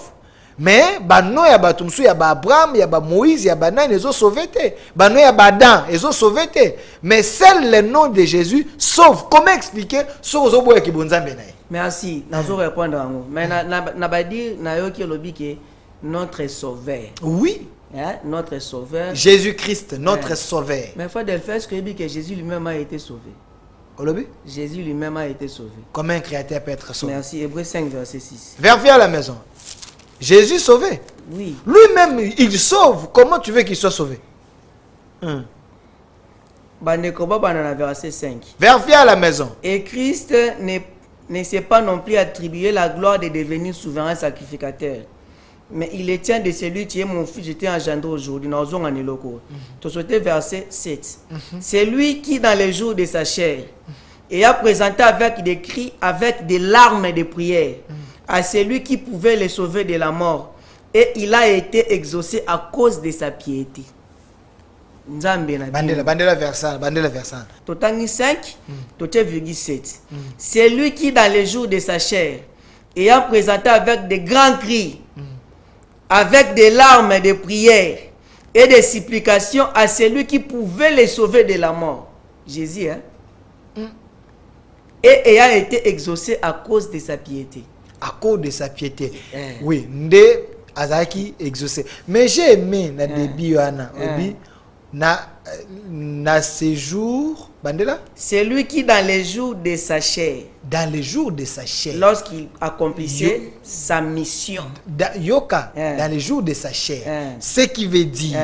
Mais bano ya batumsu ya ba Abraham, ya ba Moïse, ya ba nan ils ont sauvé te. Bano ya ba Dan, ils ont sauvé te. Mais seul le nom de Jésus sauve. Comment expliquer ce que vous avez dit? Merci. Nazo répondre à vous. Mais na ba dire na yo ki lobi ke notre sauveur. Oui. Hein? Notre sauveur. Jésus-Christ, notre sauveur. Mais il faut le faire ce que Jésus lui-même a été sauvé. Jésus lui-même a été sauvé. Comment un créateur peut être sauvé? Merci. Hébreux 5, verset 6. Vérifie à la maison. Jésus sauvé. Oui. Lui-même, il sauve. Comment tu veux qu'il soit sauvé? Verset 5. Vérifie à la maison. Et Christ ne s'est pas non plus attribué la gloire de devenir souverain sacrificateur. Mais il est tient de celui qui est mon fils, j'étais engendré aujourd'hui. Nous avons un éloko. Tu sauté verset 7. C'est lui qui, dans les jours de sa chair, et a présenté avec des cris, avec des larmes et des prières, à celui qui pouvait les sauver de la mort. Et il a été exaucé à cause de sa piété. Bandela versant. Totangi 5, virgule 7. C'est lui qui, dans les jours de sa chair, ayant présenté avec des grands cris, avec des larmes et des prières et des supplications à celui qui pouvait les sauver de la mort. Jésus, hein? Et ayant été exaucé à cause de sa piété. À cause de sa piété. Oui, Nde Azaki exaucé. Mais j'ai aimé na début na séjour Bandela. C'est lui qui dans les jours de sa chair. Dans les jours de sa chair. Lorsqu'il accomplissait sa mission. Dans les jours de sa chair. Ce qui veut dire.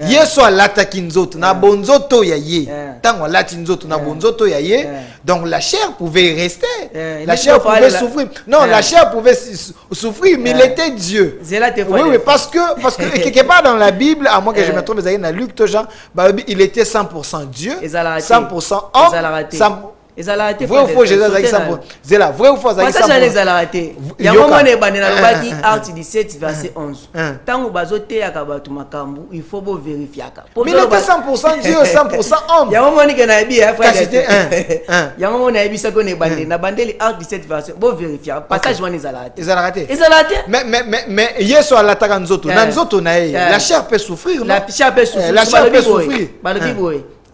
Yesu alataki nzoto na bonzoto ya ye. Tango alati nzoto na bonzoto ya ye. Donc la chair pouvait rester. La chair pouvait souffrir. Non, la chair pouvait souffrir, mais il était Dieu. Oui, parce que quelque part dans la Bible, à moins que je me trompe, dans Luc, il était 100% Dieu, 100% homme, vrai ou faux, Jésus a dit 100%. C'est là, vrai ou faux, Jésus a dit 100%. Il y a un moment où Acte 17, verset 11. Tant que bazote yakabatu makambu, il faut vérifier. Mais il était 100% Dieu, 100% homme. Il y a un moment où il y a un moment où il y a bandeli Acte 17, verset. Bon vérifier. Passage où ils raté. Mais Yesu alataka nzoto. Na nzoto na ye. La chair peut souffrir. La chair peut souffrir. La chair peut souffrir.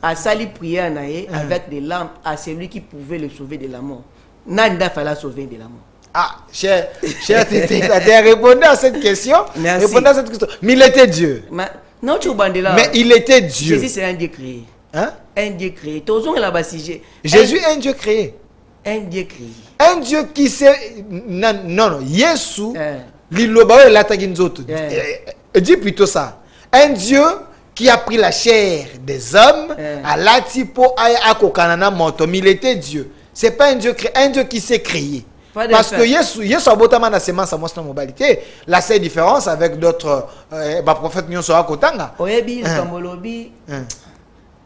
A sali prière avec des larmes à celui qui pouvait le sauver de la mort. Nanda fallait sauver de la mort. Ah, cher, tu as répondu à cette question. Merci. Mais il était Dieu. Mais il était Dieu. Jésus, c'est un Dieu créé. Hein? Un Dieu créé. Jésus est un Dieu créé. Un Dieu créé. Un Dieu qui sait. Non. Yesu, l'Iloba, l'Ataginzoto. Dis plutôt ça. Un Dieu qui a pris la chair des hommes à l'atipo à kokanana moto, mais il était Dieu. C'est pas un Dieu créé, un Dieu qui s'est créé. Parce que Yesu a botama na semence à mosna mobilité. La seule différence avec d'autres prophètes nous sera kotanga. Oyebi kamolobi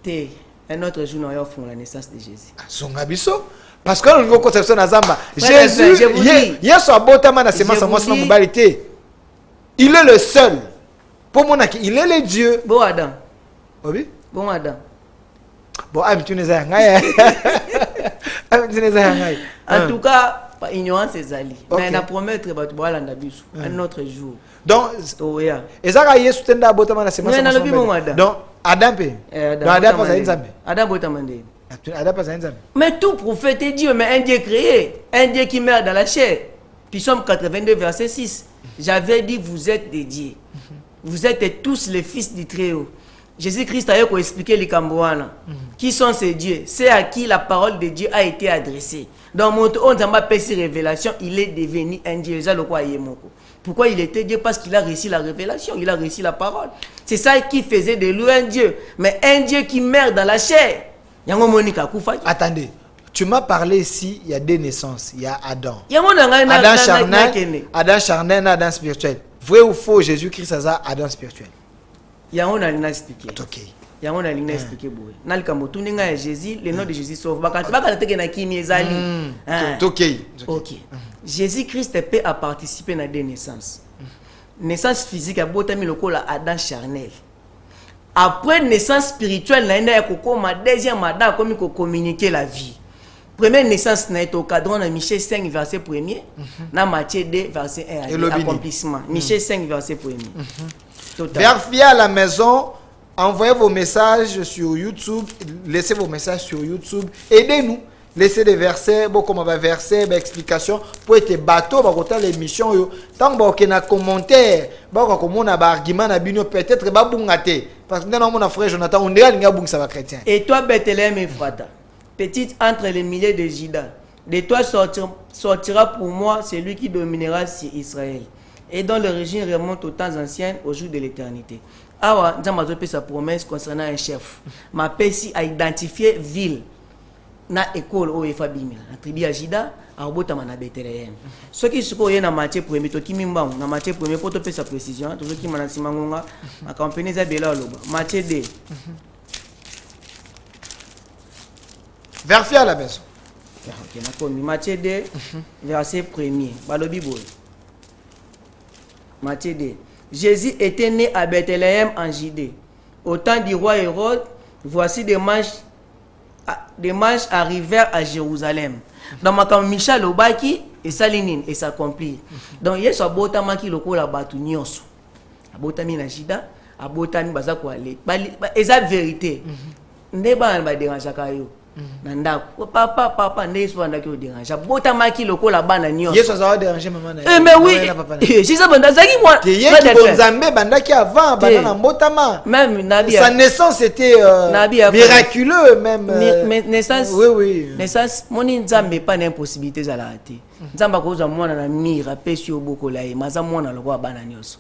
te un autre jour nous avons la naissance de Jésus. Songabiso parce que nous conception na zamba. Jésus Yesu a botama na semence à mosna mobilité. Il est le seul. Pour mon aki, il est le Dieu. Bon Adam. Oui. Bon Adam. Bon, tu ne sais en tout cas, par ignorance c'est ali. Mais on a promis de un autre jour. Donc, ezaka Yesu tenda botama na semence. Donc, Adam pe. Adam pas Nzambe. Adam botamande. Adam pas Nzambe. Mais tout prophète est Dieu, mais un Dieu créé, un Dieu qui meurt dans la chair. Puis Somme 82 verset 6. J'avais dit vous êtes des dieux. Vous êtes tous les fils du Très-Haut. Jésus-Christ a expliqué les Cambouana. Qui sont ces dieux? C'est à qui la parole de Dieu a été adressée. Dans mon on n'a pas ces révélations, il est devenu un Dieu. Pourquoi il était Dieu? Parce qu'il a réussi la révélation, il a réussi la parole. C'est ça qui faisait de lui un Dieu. Mais un Dieu qui meurt dans la chair. Attendez. Tu m'as parlé ici, il y a deux naissances. Il y a Adam. Adam charnel, Adam spirituel. Vrai ou faux, Jésus-Christ a Adam spirituel. Il y a un an expliqué. Ok. Il y a un an expliqué. Jésus, le nom de Jésus sauve. Ok. Jésus-Christ peut à participer à des naissances. Naissance physique, à Adam charnel. Après naissance spirituelle, il y a ma deuxième Adam comme communiquer la vie. Première naissance na au cadre de Michée 5 verset 1er, na Matthieu 2 verset 1 accomplissement. Michée 5 verset 1er. Vérifiez à la maison, envoyez vos messages sur YouTube, laissez vos messages sur YouTube, aidez-nous. Laissez des versets, comme versets, explications pour être bateau, pour l'émission. Tant que vous avez commentaire, vous avez argument, peut-être que parce que mon frère Jonathan, on dirait que ça va chrétien. Et toi, Bethléem Ephrata, petite entre les milliers de Juda, de toi sortira pour moi celui qui dominera sur Israël, et dont l'origine remonte aux temps anciens, au jour de l'éternité. Alors, Nzambazo fait sa promesse concernant un chef. Ma Pessi a identifié ville. na école o efa bimila na tribu ya Jida abotama na Bethléem soki siko ye na Matthieu premier to kimimbango na Matthieu premier poto pesa précision to soki mana simangonga na campagne za bela loba Matthieu 2 Vérifiez à la maison. OK na komi Matthieu 2 verset 1er balobi boy Matthieu 2 Jésus était né à Bethléem en Judée au temps du roi Hérode. Voici des manches arrivèrent à Jérusalem. Dans ma cam Michel Obaki et Salinine et s'accomplir. Donc yeso abotama ki lokola batu nyonso. Abotami na Jida, abotami baza ko ale. Eza vérité. Ndeba ba déranger kayo. Nanda papa ndeso anda ki déranger. Abotama ki lokola bana nyonso. Yeso za déranger maman na. Mais oui. Si ça banda zaki moi. Te yeki bonzambe banda ki avant bana na mbotama. Même Nabi. Sa naissance était miraculeux même. Naissance. Oui. Naissance moni nzambe pas d'impossibilité za la rater. Nzamba ko za mwana na mira pesi obokola ye maza mwana lokwa bana nyonso.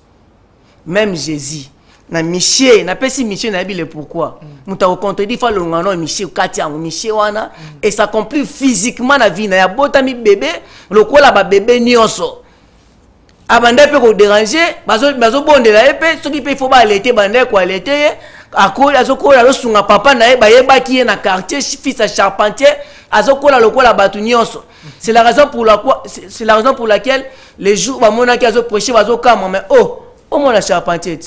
Même Jésus na Michel na pesi Michel na bile pourquoi muta au contredit fa le ngano Michel kati yango Michel wana et ça accomplit physiquement na vie na ya botami bébé lokola ba bébé nyonso abanda pe ko déranger bazo bondela epe soki pe faut ba allaiter banda ko allaiter akola azokola losunga papa na ye ba yebaki ye na quartier fils à charpentier azokola lokola batu nyonso. C'est la raison pour laquelle les jours ba mona ki azo prêcher bazo kama mais oh mon charpentier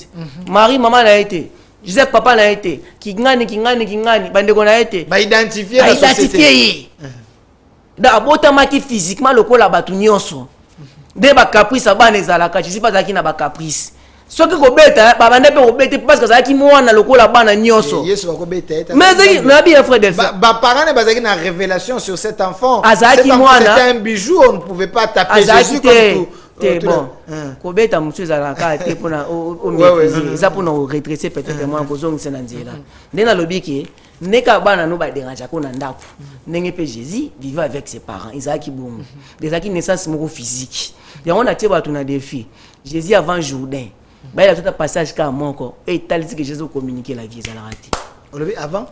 Marie maman n'a été Joseph papa n'a été kingani bandeko n'a été ba identifier la société da botama ki physiquement lokola batu nyonso de ba caprice abana ezalaka je sais pas zaki na ba caprice soki ko beta ba bande pe ko beta parce que zaki mwana lokola bana nyonso Yesu ba ko beta mais zaki na bien frère Delphin ba parents ne bazaki na révélation sur cet enfant azaki mwana c'était un bijou on ne pouvait pas taper Jésus comme tout. T'es bon. Kobeta monsieur zalaka te pona au mépriser. Ça pour nous retracer peut-être moi ko zongi senanzela. Ndena lobiki neka bana no ba déranger ko na ndako. Ndenge pe Jésus vivait avec ses parents. Isaac boum. Des aki naissance moko physique. Ya on a tie batu na défi. Jésus avant Jourdain. Ba il a tout un passage ka moko et talisi que Jésus communiquer la vie zalaka.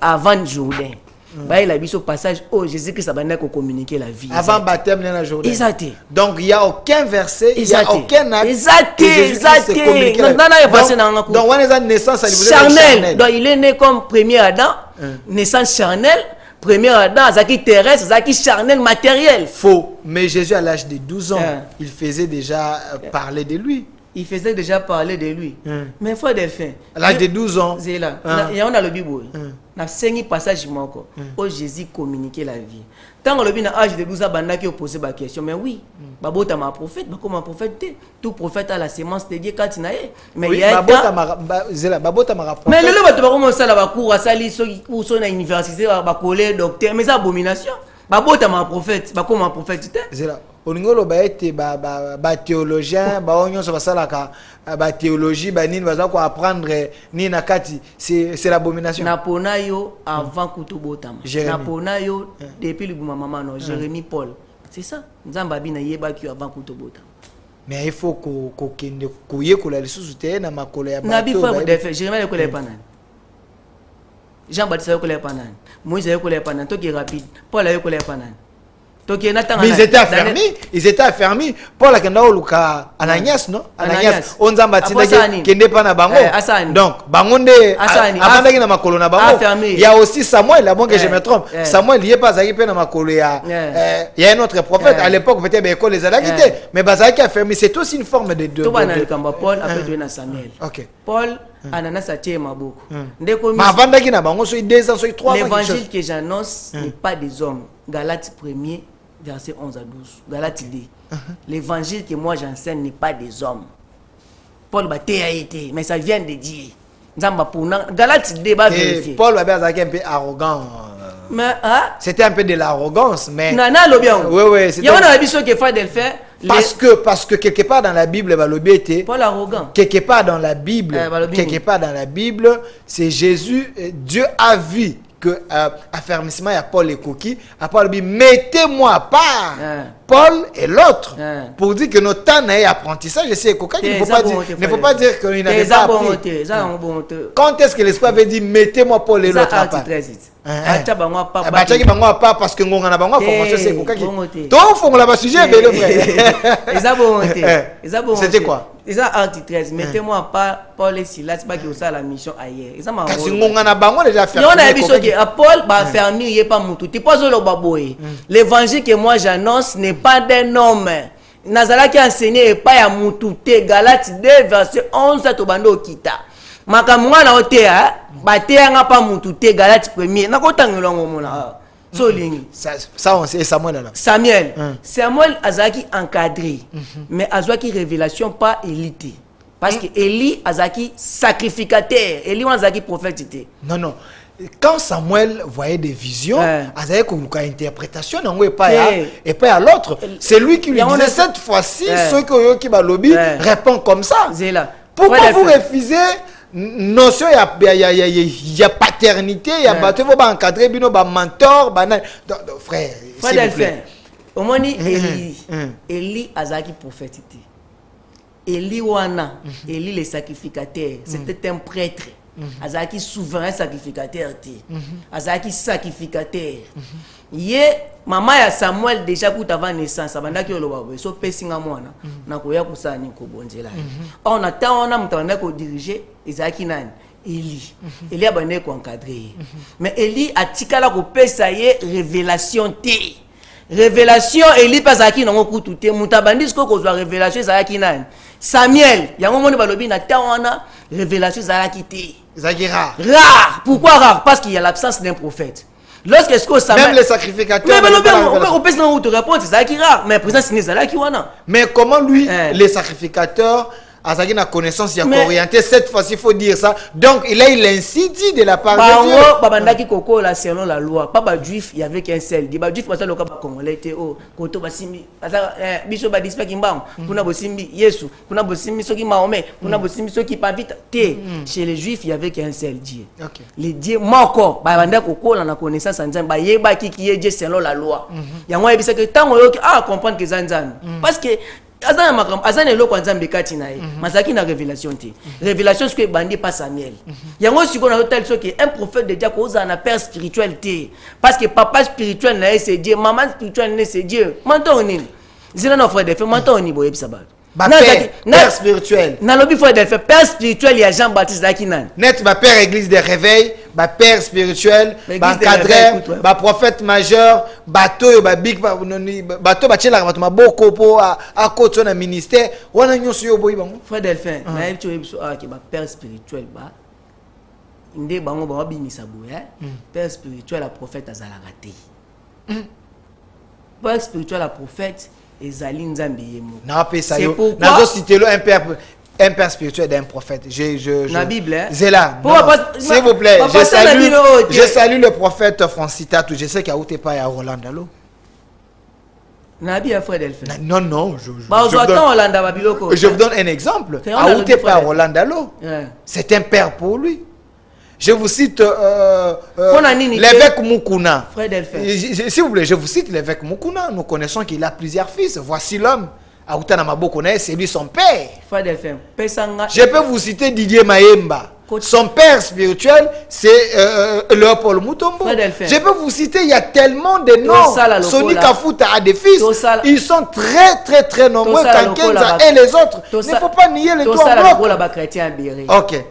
Avant Jourdain. Bah il a vu ce passage Jésus Christ a communiquer la vie avant baptême dans la journée. Exact. Donc il y a aucun verset, il y a aucun acte. Exact. Donc on est en naissance charnel. Donc il est né comme premier Adam, naissance charnelle. Premier Adam, Zaki terrestre, Zaki charnel matériel. Faux. Mais Jésus à l'âge de 12 ans, il faisait déjà parler de lui. Il faisait déjà parler de lui. Mais frère Delphin, à l'âge de 12 ans, il y a le Bible. Na 5 passages moko où Jésus communiquait la vie. Tant que le bin à l'âge de 12 ans, banda qui posé la question, mais oui, babota ma prophète, comme un prophète, tout prophète a la sémence de Dieu quand il a. Mais il y a babota ma prophète. Mais le lieu va commencer à la cour à sali ou son université va coller docteur, mais c'est abomination. Babota ma prophète, comme un prophète. Oningolo ba ete ba théologien ba onyo so basalaka ba théologie ba nini baza ko apprendre ni na kati c'est l'abomination. Na pona yo avant kutubotama. Na pona yo depuis le maman non Jérémie Paul. C'est ça. Nzamba bina yeba ki avant kutubotama. Mais il faut ko kende ko yekola lisusu te na makolo ya bato. Na bi frère de fait Jérémie ko le panan. Jean-Baptiste ko le panan. Moïse ko le panan to ki rapide. Paul ko le panan. Mais ils étaient affermis. Paul akenda oluka Ananias non Ananias onza mbatinda kende pa na bango. Donc bango nde avandaki na makolo na bango. Il y a aussi Samuel là bon que je me trompe. Samuel lié pas zaki pe na makolo ya il y a un autre prophète à l'époque peut-être école les adakité mais bazaki affermi c'est aussi une forme de to bana le kamba Paul après tu na Samuel. OK. Paul Ananas a tié maboko. Ndeko mais avandaki na bango so 2 ans so 3 ans. L'évangile que j'annonce n'est pas des hommes. Galates 1er verset 11 à 12. Galates dit l'évangile que moi j'enseigne n'est pas des hommes. Paul a été, mais ça vient de Dieu. Galates dit va vérifier. Paul va un peu arrogant. Mais c'était un peu de l'arrogance, mais. Non, non, bien. Oui. Il y a un avis qui fait de le faire. Parce que quelque part dans la Bible, Paul arrogant. Quelque part dans la Bible, c'est Jésus. Dieu a vu que affermissement il y a Paul et Coquille. À Paul dit mettez-moi à part Paul et l'autre. Pour dire que notre temps est apprentissage, c'est il ne faut pas dire qu'il n'avait pas appris. Quand est-ce que l'Esprit avait dit mettez-moi Paul et l'autre à part? Parce que nous avons formation, c'est quoi qui donc faut la sujet c'était quoi? Article 13, mettez-moi à part Paul et Silas, pas qui ont la mission ailleurs. Parce que nous avons déjà fait. Paul va faire mieux, pas mon tout. Tu poses le baboy. L'évangile que moi j'annonce n'est pas d'un homme. Nazala qui enseigné pas à Moutouté, Galates 2, verset 11 à Tobando Kita. Makamwa na otea, batea nga pa Moutouté, Galates 1er. Nakotangelo ngomona. Ça on sait Samuel là. Samuel Azaki encadré, mais Azaki révélation pas élité. Parce que Élie Azaki sacrificateur, Élie Azaki prophète. Non. Quand Samuel voyait des visions, Azaki comme une interprétation et pas à l'autre. C'est lui qui lui disait cette fois-ci ceux qui va lobby répondent comme ça. Pourquoi vous refusez notion il y a paternité, il y a bateau va encadrer bino ba mentor frère s'il vous plaît. Au moins Élie Azaki prophète. Élie wana, Élie le sacrificateur, c'était un prêtre. Azaki souverain sacrificateur. Azaki sacrificateur. Maman ya Samuel déjà pour avant naissance, abanda ki oloba so pesinga mwana na koya kusani ko bonzela. On attend on a mutanda ko diriger Isaki nani Élie. Élie abane ko encadrer. Mais Élie atikala ko pesa ye révélation té. Révélation Élie pasaki na ko tuté mutabandi ko kozwa révélation Isaki nani Samuel yango moni balobi na tawana révélation Isaki té. Isaki rare. Rare. Pourquoi rare? Parce qu'il y a l'absence d'un prophète. Lorsque même les sacrificateurs mais comment lui les sacrificateurs Azaki na connaissance il a orienté cette fois-ci il faut dire ça donc il ainsi dit de la part de Dieu babandaki koko la selon la loi pas juif il y avait qu'un seul dit juif pas le cas congolais était au koto basimbi biso ba dispa kimbam kuna bosimbi Yesu kuna bosimbi soki Mahomet kuna bosimbi soki pas vite chez les juifs il y avait qu'un seul Dieu les dieux moko babandaki koko la connaissance nzambe ba yeba ki est Dieu selon la loi yango ebisa que tant oyoki comprendre que zanzambe parce que Azane lo kwanza mbekati nae mazaki na révélation té révélation ce que bandi pas Samuel yango siko na tel so que un prophète de Dieu koza na père spirituel té parce que papa spirituel na c'est Dieu maman spirituel na c'est Dieu mantoni zina no frère de fait mantoni boye bisaba père spirituel na lobi frère de fait père spirituel ya Jean-Baptiste Zakinan net ba père église de réveil ba père spirituel ba cadre ba prophète majeur bato ba big bato ba tchela bato maboko po a koto na ministère wana nyonso yo boyi bango frère Delphin na yebi so ke ba père spirituel ba inde bango ba bimisa boye père spirituel a prophète azalaka te père spirituel a prophète ezali nzambe yemo na pesa yo nazo citer le un père spirituel d'un prophète. La Bible, hein? C'est là. S'il vous plaît, je salue le prophète Francitatou. Je sais qu'il y a où t'es pas à Roland Dalo. Non, je vous donne un exemple. À où t'es pas à Roland Dalo. C'est un père pour lui. Je vous cite l'évêque Mukuna. S'il vous plaît, je vous cite l'évêque Mukuna. Nous connaissons qu'il a plusieurs fils. Voici l'homme. C'est lui son père. Je peux vous citer Didier Maemba. Son père spirituel, c'est Léopold Mutombo. Je peux vous citer, il y a tellement de noms. Sony Kafuta a des fils. Ils sont très nombreux. Kankenza et les autres. Il ne faut pas nier les trois blocs. Ok.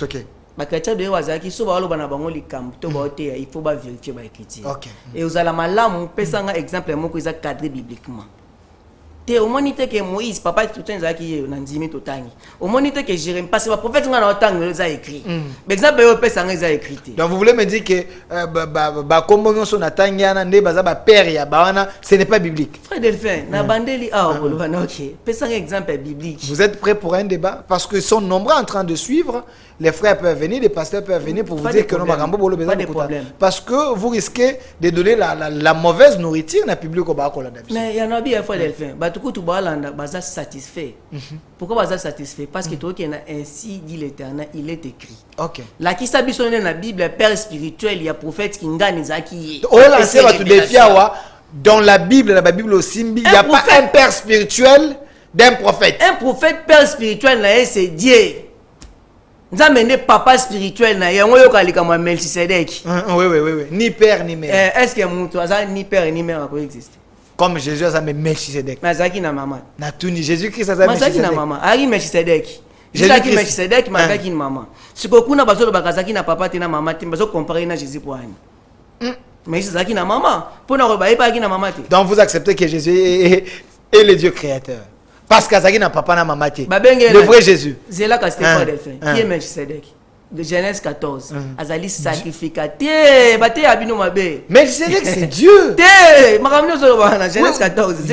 Ok. Bakachia de wazaki so ba loba na bango likambo to ba ote il faut ba vérifier ba écriture. Et uzala malamu pesa nga exemple moko iza cadré bibliquement. Te au monite que Moïse papa tout temps zaki na ndimi to tangi. Au monite que Jérémie parce que le prophète nga na tangi za écrit. Exemple yo pesa nga za écrit. Donc vous voulez me dire que ba kombo nyonso na tangi ana nde baza ba père ya bawana ce n'est pas biblique. Frère Delphin na bandeli koloba na OK. Pesa nga exemple biblique. Vous êtes prêts pour un débat parce que sont nombreux en train de suivre. Les frères peuvent venir, les pasteurs peuvent venir pour vous dire que non, parce que vous risquez de donner la mauvaise nourriture dans le public. Mais il y en a bien, frère Delphin. bato kutu balanda baza satisfait. Pourquoi baza satisfait? Parce que toi qui ainsi dit l'Éternel, il est écrit. OK. La qui s'abisonne dans la Bible, père spirituel, il y a prophète qui ngani zaki. Oh là, c'est va tout défier dans la Bible aussi, il n'y a pas un père spirituel d'un prophète. Un prophète père spirituel c'est Dieu. Nous avons papa spirituel na yango yo kalika ma Melchisedek. Oui. Ni père ni mère. Est-ce que mon toi ni père ni mère peut exister? Comme Jésus a mis Melchisedek. Mazaki na maman. Na tuni Jésus-Christ a mis Mazaki na maman. Ari Melchisedek. Jésus-Christ Melchisedek mazaki na maman. Sikoku na bazolo bakazaki na papa te na maman te bazo comparer na Jésus pour ani. Mais Jésus na maman. Pour na rebaye pas na maman te. Donc vous acceptez que Jésus est le Dieu créateur. Parce que na papa na maman te. Le vrai Jésus. Zela ka Stéphane Delphin. Qui est Melchisedek? De Genèse 14. Azali sacrificateur. Bate abino mabe. Melchisedek c'est Dieu. Te, makamno zo bana Genèse 14.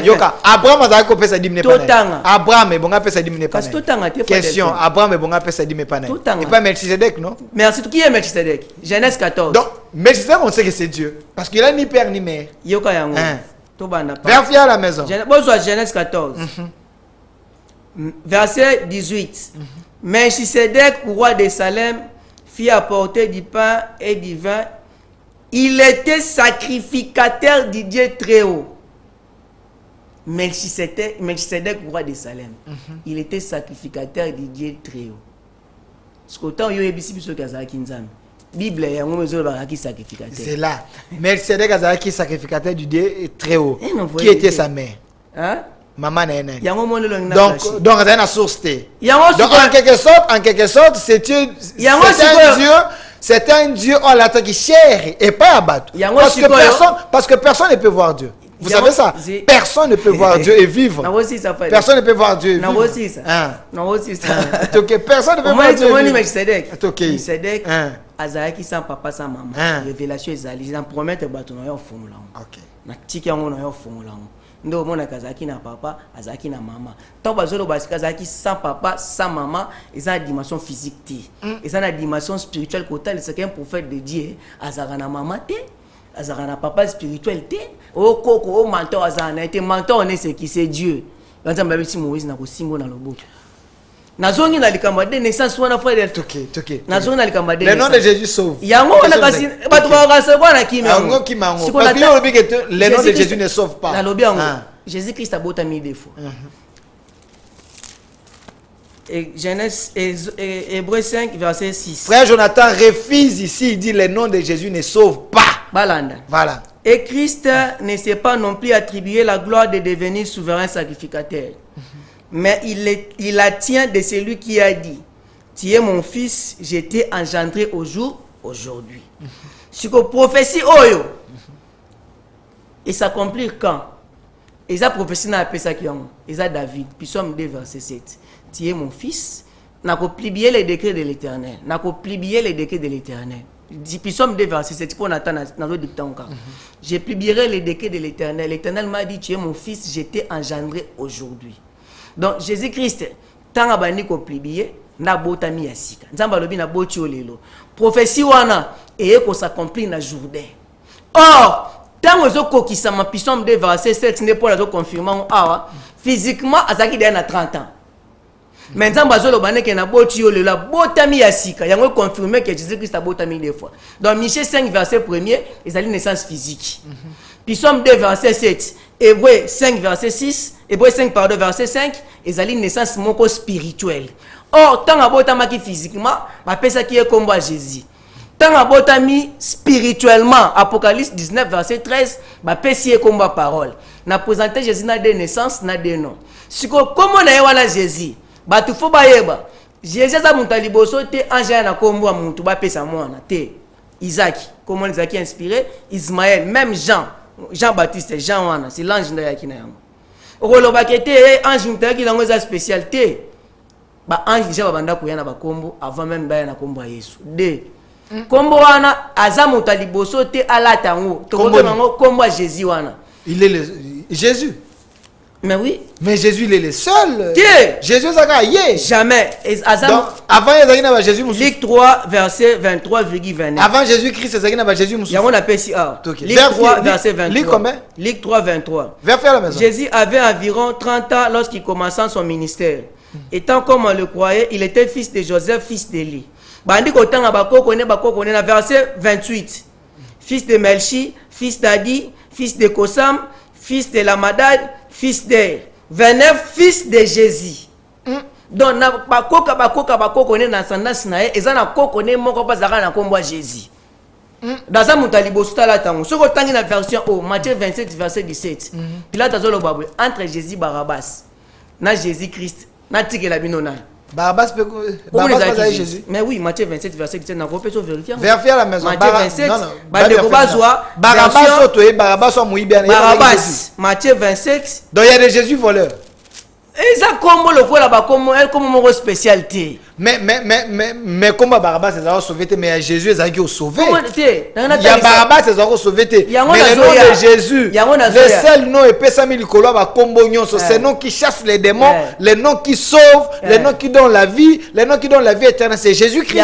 Yoka. Abraham azali ko pesa dimne pana. Abraham e bonga pesa dimne pana. Question, Abraham e bonga pesa dimne pana. Et pas Melchisedek, non? Merci. Qui est Melchisedek? Genèse 14. Donc Melchisedek on sait que c'est Dieu parce qu'il a ni père ni mère. Yoka yango. Vérifie à la maison. Bonsoir, Genèse 14. Verset 18. Melchisedek, roi de Salem, fit apporter du pain et du vin. Il était sacrificateur du Dieu très haut. Melchisedek, roi de Salem. Il était sacrificateur du Dieu très haut. Ce qu'autant il y a ici, Bible est sacrificateur. C'est là. Melchisedek est sacrificateur du Dieu très haut. Qui était sa mère? Hein? Maman n'est donc c'est une source. Donc en quelque sorte, c'est un Dieu en latin qui chérit et pas abattu. Parce que personne ne peut voir Dieu. Vous savez ça? Personne ne peut voir Dieu et vivre. Personne ne peut voir Dieu et vivre. Personne ne peut voir Dieu et vivre. Melchisedek, Azaki sans papa sans maman. Révélation ezali. Ils en promettent bateau na yo fongola. OK. Na tiki yango na yo fongola. Ndo mona kazaki na papa, azaki na maman. Tant bazolo kazaki sans papa, sans maman, ils ont une dimension physique. Ils ont une dimension spirituelle côté, c'est qu'un prophète de Dieu, azaka na maman te. Azaka na papa spirituel te. O koko o mentor azana été mentor on est ce qui c'est Dieu. Quand on babisi Moïse na ko simbo na lobo. Nazongi na likamba de naissance wana frère toke. Nazongi na likamba de. Le nom de Jésus sauve. Yango na kasi bato ba ka kwa na kimi. Yango kimango. Parce que le nom de Jésus ne sauve pas. Na lobi yango. Jésus-Christ a bota mis des fois. Et Genèse Hébreux 5 verset 6. Frère Jonathan refuse ici, il dit le nom de Jésus ne sauve pas. Balanda. Voilà. Et Christ ne s'est pas non plus attribué la gloire de devenir souverain sacrificateur. Mais il la tient de celui qui a dit: tu es mon fils, je t'ai engendré aujourd'hui. Ce que prophétie oyo, et s'accomplit quand? Et ça prophétie na pesa qui ont. Et ça David, puis Somme 2 verset 7. Tu es mon fils, n'a pas plié les décrets de l'Éternel. N'a pas plié les décrets de l'Éternel. Puis Somme 2 verset 7 pour Nathan dans le dictat encore. Je plierai les décrets de l'Éternel. L'Éternel m'a dit: tu es mon fils, je t'ai engendré aujourd'hui. Donc Jésus-Christ, tant à bani ko plié, na botami yasika. Nzamba lobi na boti olelo. Prophétie wana et ko s'accomplit na Jourdain. Or, tant aux kokisa ma Psaume 2 verset 7 n'est pas la confirmant awa physiquement azaki déjà 30 ans. Mais nzamba zo lobane ke na boti olelo botami yasika. Yango confirmer que Jésus-Christ a botami deux fois. Donc Michée 5 verset 1er, ils ont une naissance physique. Psaume 2 verset 7, Hébreux 5 verset 6, Hébreux 5 pardon verset 5, ils ont une naissance moko spirituelle. Or, tant abotami physiquement, ma pesa qui est comme Jésus. Tant abotami spirituellement, Apocalypse 19 verset 13, ma pesa est comme parole. Na présenté Jésus na des naissances, na des noms. Si comment na yewana Jésus, ba tu faut ba yeba. Jésus za muntali boso te anja na kombo muntu ba pesa mwana te. Isaac, comment Isaac est inspiré, Ismaël, même Jean-Baptiste, Jean wana, c'est l'ange ndayaki na yango. Okoloba kete ange mutaki lango za spécialité. Ba ange déjà babanda kuyana ba kombo avant même baya na kombo ya Yesu. Kombo wana aza mutali boso te alata ngo. Tokoto nango kombo ya Jésus wana. Il est le Jésus. Mais oui. Mais Jésus, il est le seul. Dieu. Jésus, c'est Jamais. donc, avant Jésus, Luc 3, verset 23,29. Avant Jésus-Christ, c'est Jésus. Il y a un appel ici. Luc 3, verset 23. Luc combien? Luc 3, 23. Vers faire la maison. Jésus avait environ 30 ans lorsqu'il commença son ministère. Étant comme on le croyait, il était fils de Joseph, fils d'Élie. Verset 28. Fils de Melchi, fils d'Adi, fils de Kosam, fils de Lamadad, fils de 29, fils de Jésus. Donc, Jésus. Dans un version Matthieu 27, verset 17. Entre Jésus Barabbas, na Jésus-Christ, na Tikelabinona. Barabbas peut Jésus. Mais oui, Matthieu 27, verset 17, on peut vérifier. Vérifier à la maison. Matthieu 27, Barabbas, Matthieu 27. Donc il y a des Jésus voleurs. Et ça comme mon spécialité. Mais comment Barabbas est sauvé, mais Jésus est sauvé. Il y a Barabbas est sauvé. Mais le nom de Jésus, le seul nom est c'est le nom qui chasse les démons, le nom qui sauve, le nom qui donne la vie, le nom qui donne la vie éternelle, c'est Jésus-Christ.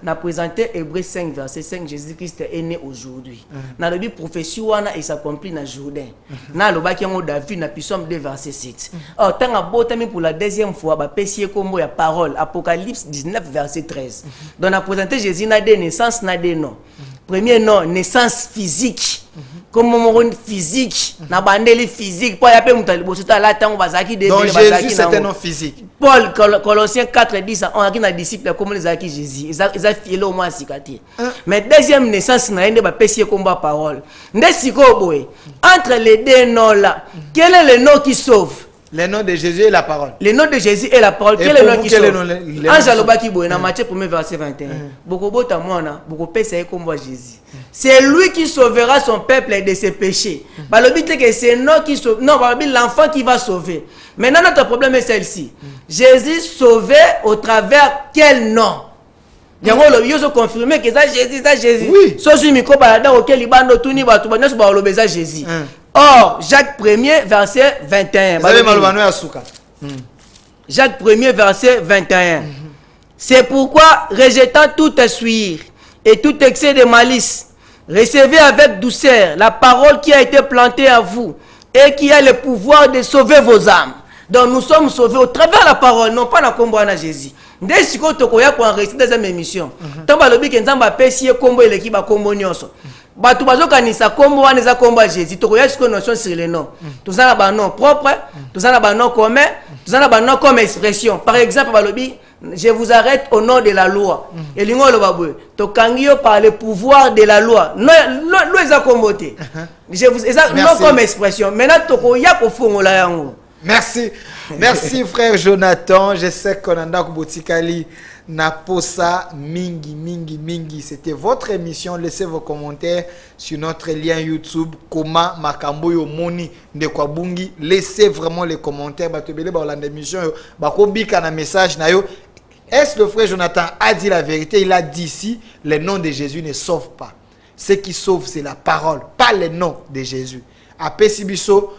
Na présenté Hébreux 5 verset 5, Jésus-Christ est né aujourd'hui. Na le prophétie wana et s'accomplit na Jourdain. Na le baki ngo David na Psaume 2 verset 7. Oh tant a botami pour la deuxième fois ba pesier kombo ya parole. Apocalypse 19 verset 13. Donc on a présenté Jésus na des naissances na des noms. Premier nom, naissance physique. Comme mon physique, na bandeli physique. Pour y appeler mutalibosuta la tango bazaki de. Donc Jésus c'est un nom physique. Paul Colossiens 4:10 on a qui na disciple comme les aki Jésus. Ils a fié au moins sikati. Mais deuxième naissance na ende ba pesier combat parole. Ndesiko boy. Entre les deux noms là, quel est le nom qui sauve? Le nom de Jésus est la parole. Le nom de Jésus est la parole. Quel est le nom qui sauve? Anjalobaki boy na Matthieu 1 verset 21. Bokobota mwana, bokopesa ye kombo Jésus. C'est lui qui sauvera son peuple de ses péchés. Balobi te que c'est non qui sauve. Non, balobi l'enfant qui va sauver. Maintenant notre problème est celle-ci. Jésus sauvé au travers quel nom? Yango lo yoso confirmer que ça Jésus. Oui. Sosu miko balada auquel ibando tuni batu banyo ba lobeza Jésus. Or, Jacques 1er, verset 21. Jacques 1er, verset 21. C'est pourquoi, rejetant tout essuire et tout excès de malice, recevez avec douceur la parole qui a été plantée à vous et qui a le pouvoir de sauver vos âmes. Donc nous sommes sauvés au travers de la parole, non pas dans le combat de Jésus. Dès que tu as réussi dans cette émission, tu as dit que tu as péché combo et l'équipe a combo nyonso. Batu bazokanisa kombo wana eza kombo Jésus to koya siko notion sur les noms tous ça ba nom propre tous ça ba nom commun tous ça ba nom comme expression par exemple balobi je vous arrête au nom de la loi et lingo lo babwe to kangio par le pouvoir de la loi non eza kombote je vous eza non comme expression maintenant to koya ko fongola yango. Merci frère Jonathan, je sais qu'on a Botikali Naposa mingi. C'était votre émission. Laissez vos commentaires sur notre lien YouTube. Comment Makambo yo moni de Kwabungi. Laissez vraiment les commentaires. Batobele ba la émission. Bakobika na message na yo. Est-ce le frère Jonathan a dit la vérité? Il a dit ici, le nom de Jésus ne sauve pas. Ce qui sauve, c'est la parole, pas le nom de Jésus. À Pessibiso,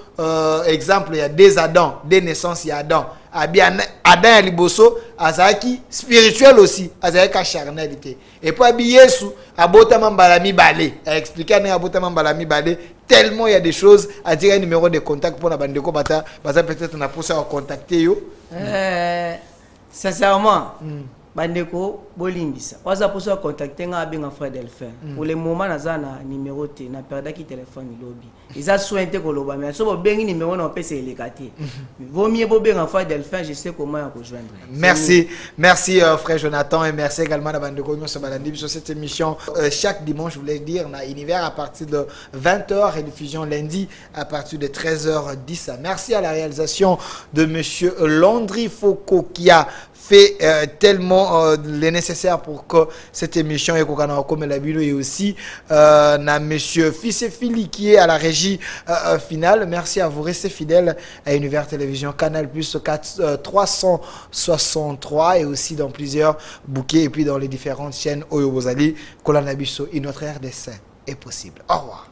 exemple, il y a des Adam, des naissances, il y a Adam. Adam et Liboso, Azaki, spirituel aussi, Azaki charnalité. Et puis, Yesu, Abotaman Balami Balé, a expliqué à Abotaman Balami Balé, tellement il y a des choses, à dire un numéro de contact pour la bande de Kobata, peut-être on a poussé à contacter. Sincèrement, bandeko bolimbisa waza poso contacter nga benga frère Delphin pour le moment naza na numéro te na perda ki téléphone lobby isa sointe ko loba mais so bo bengi numéro na pese elekati vaut mieux bo benga frère Delphin, je sais comment on peut joindre. Merci frère Jonathan et merci également à bandeko nyo so balandi sur cette émission chaque dimanche, je voulais dire na univers à partir de 20h et diffusion lundi à partir de 13h10. Merci à la réalisation de monsieur Landry Foko qui a fait tellement le nécessaire pour que cette émission est comme la vidéo et aussi na monsieur Fils et Philly qui est à la régie finale. Merci à vous, restez fidèles à Univers Télévision Canal Plus 363 et aussi dans plusieurs bouquets et puis dans les différentes chaînes Oyo Bozali Kolanabiso et notre RDC est possible. Au revoir.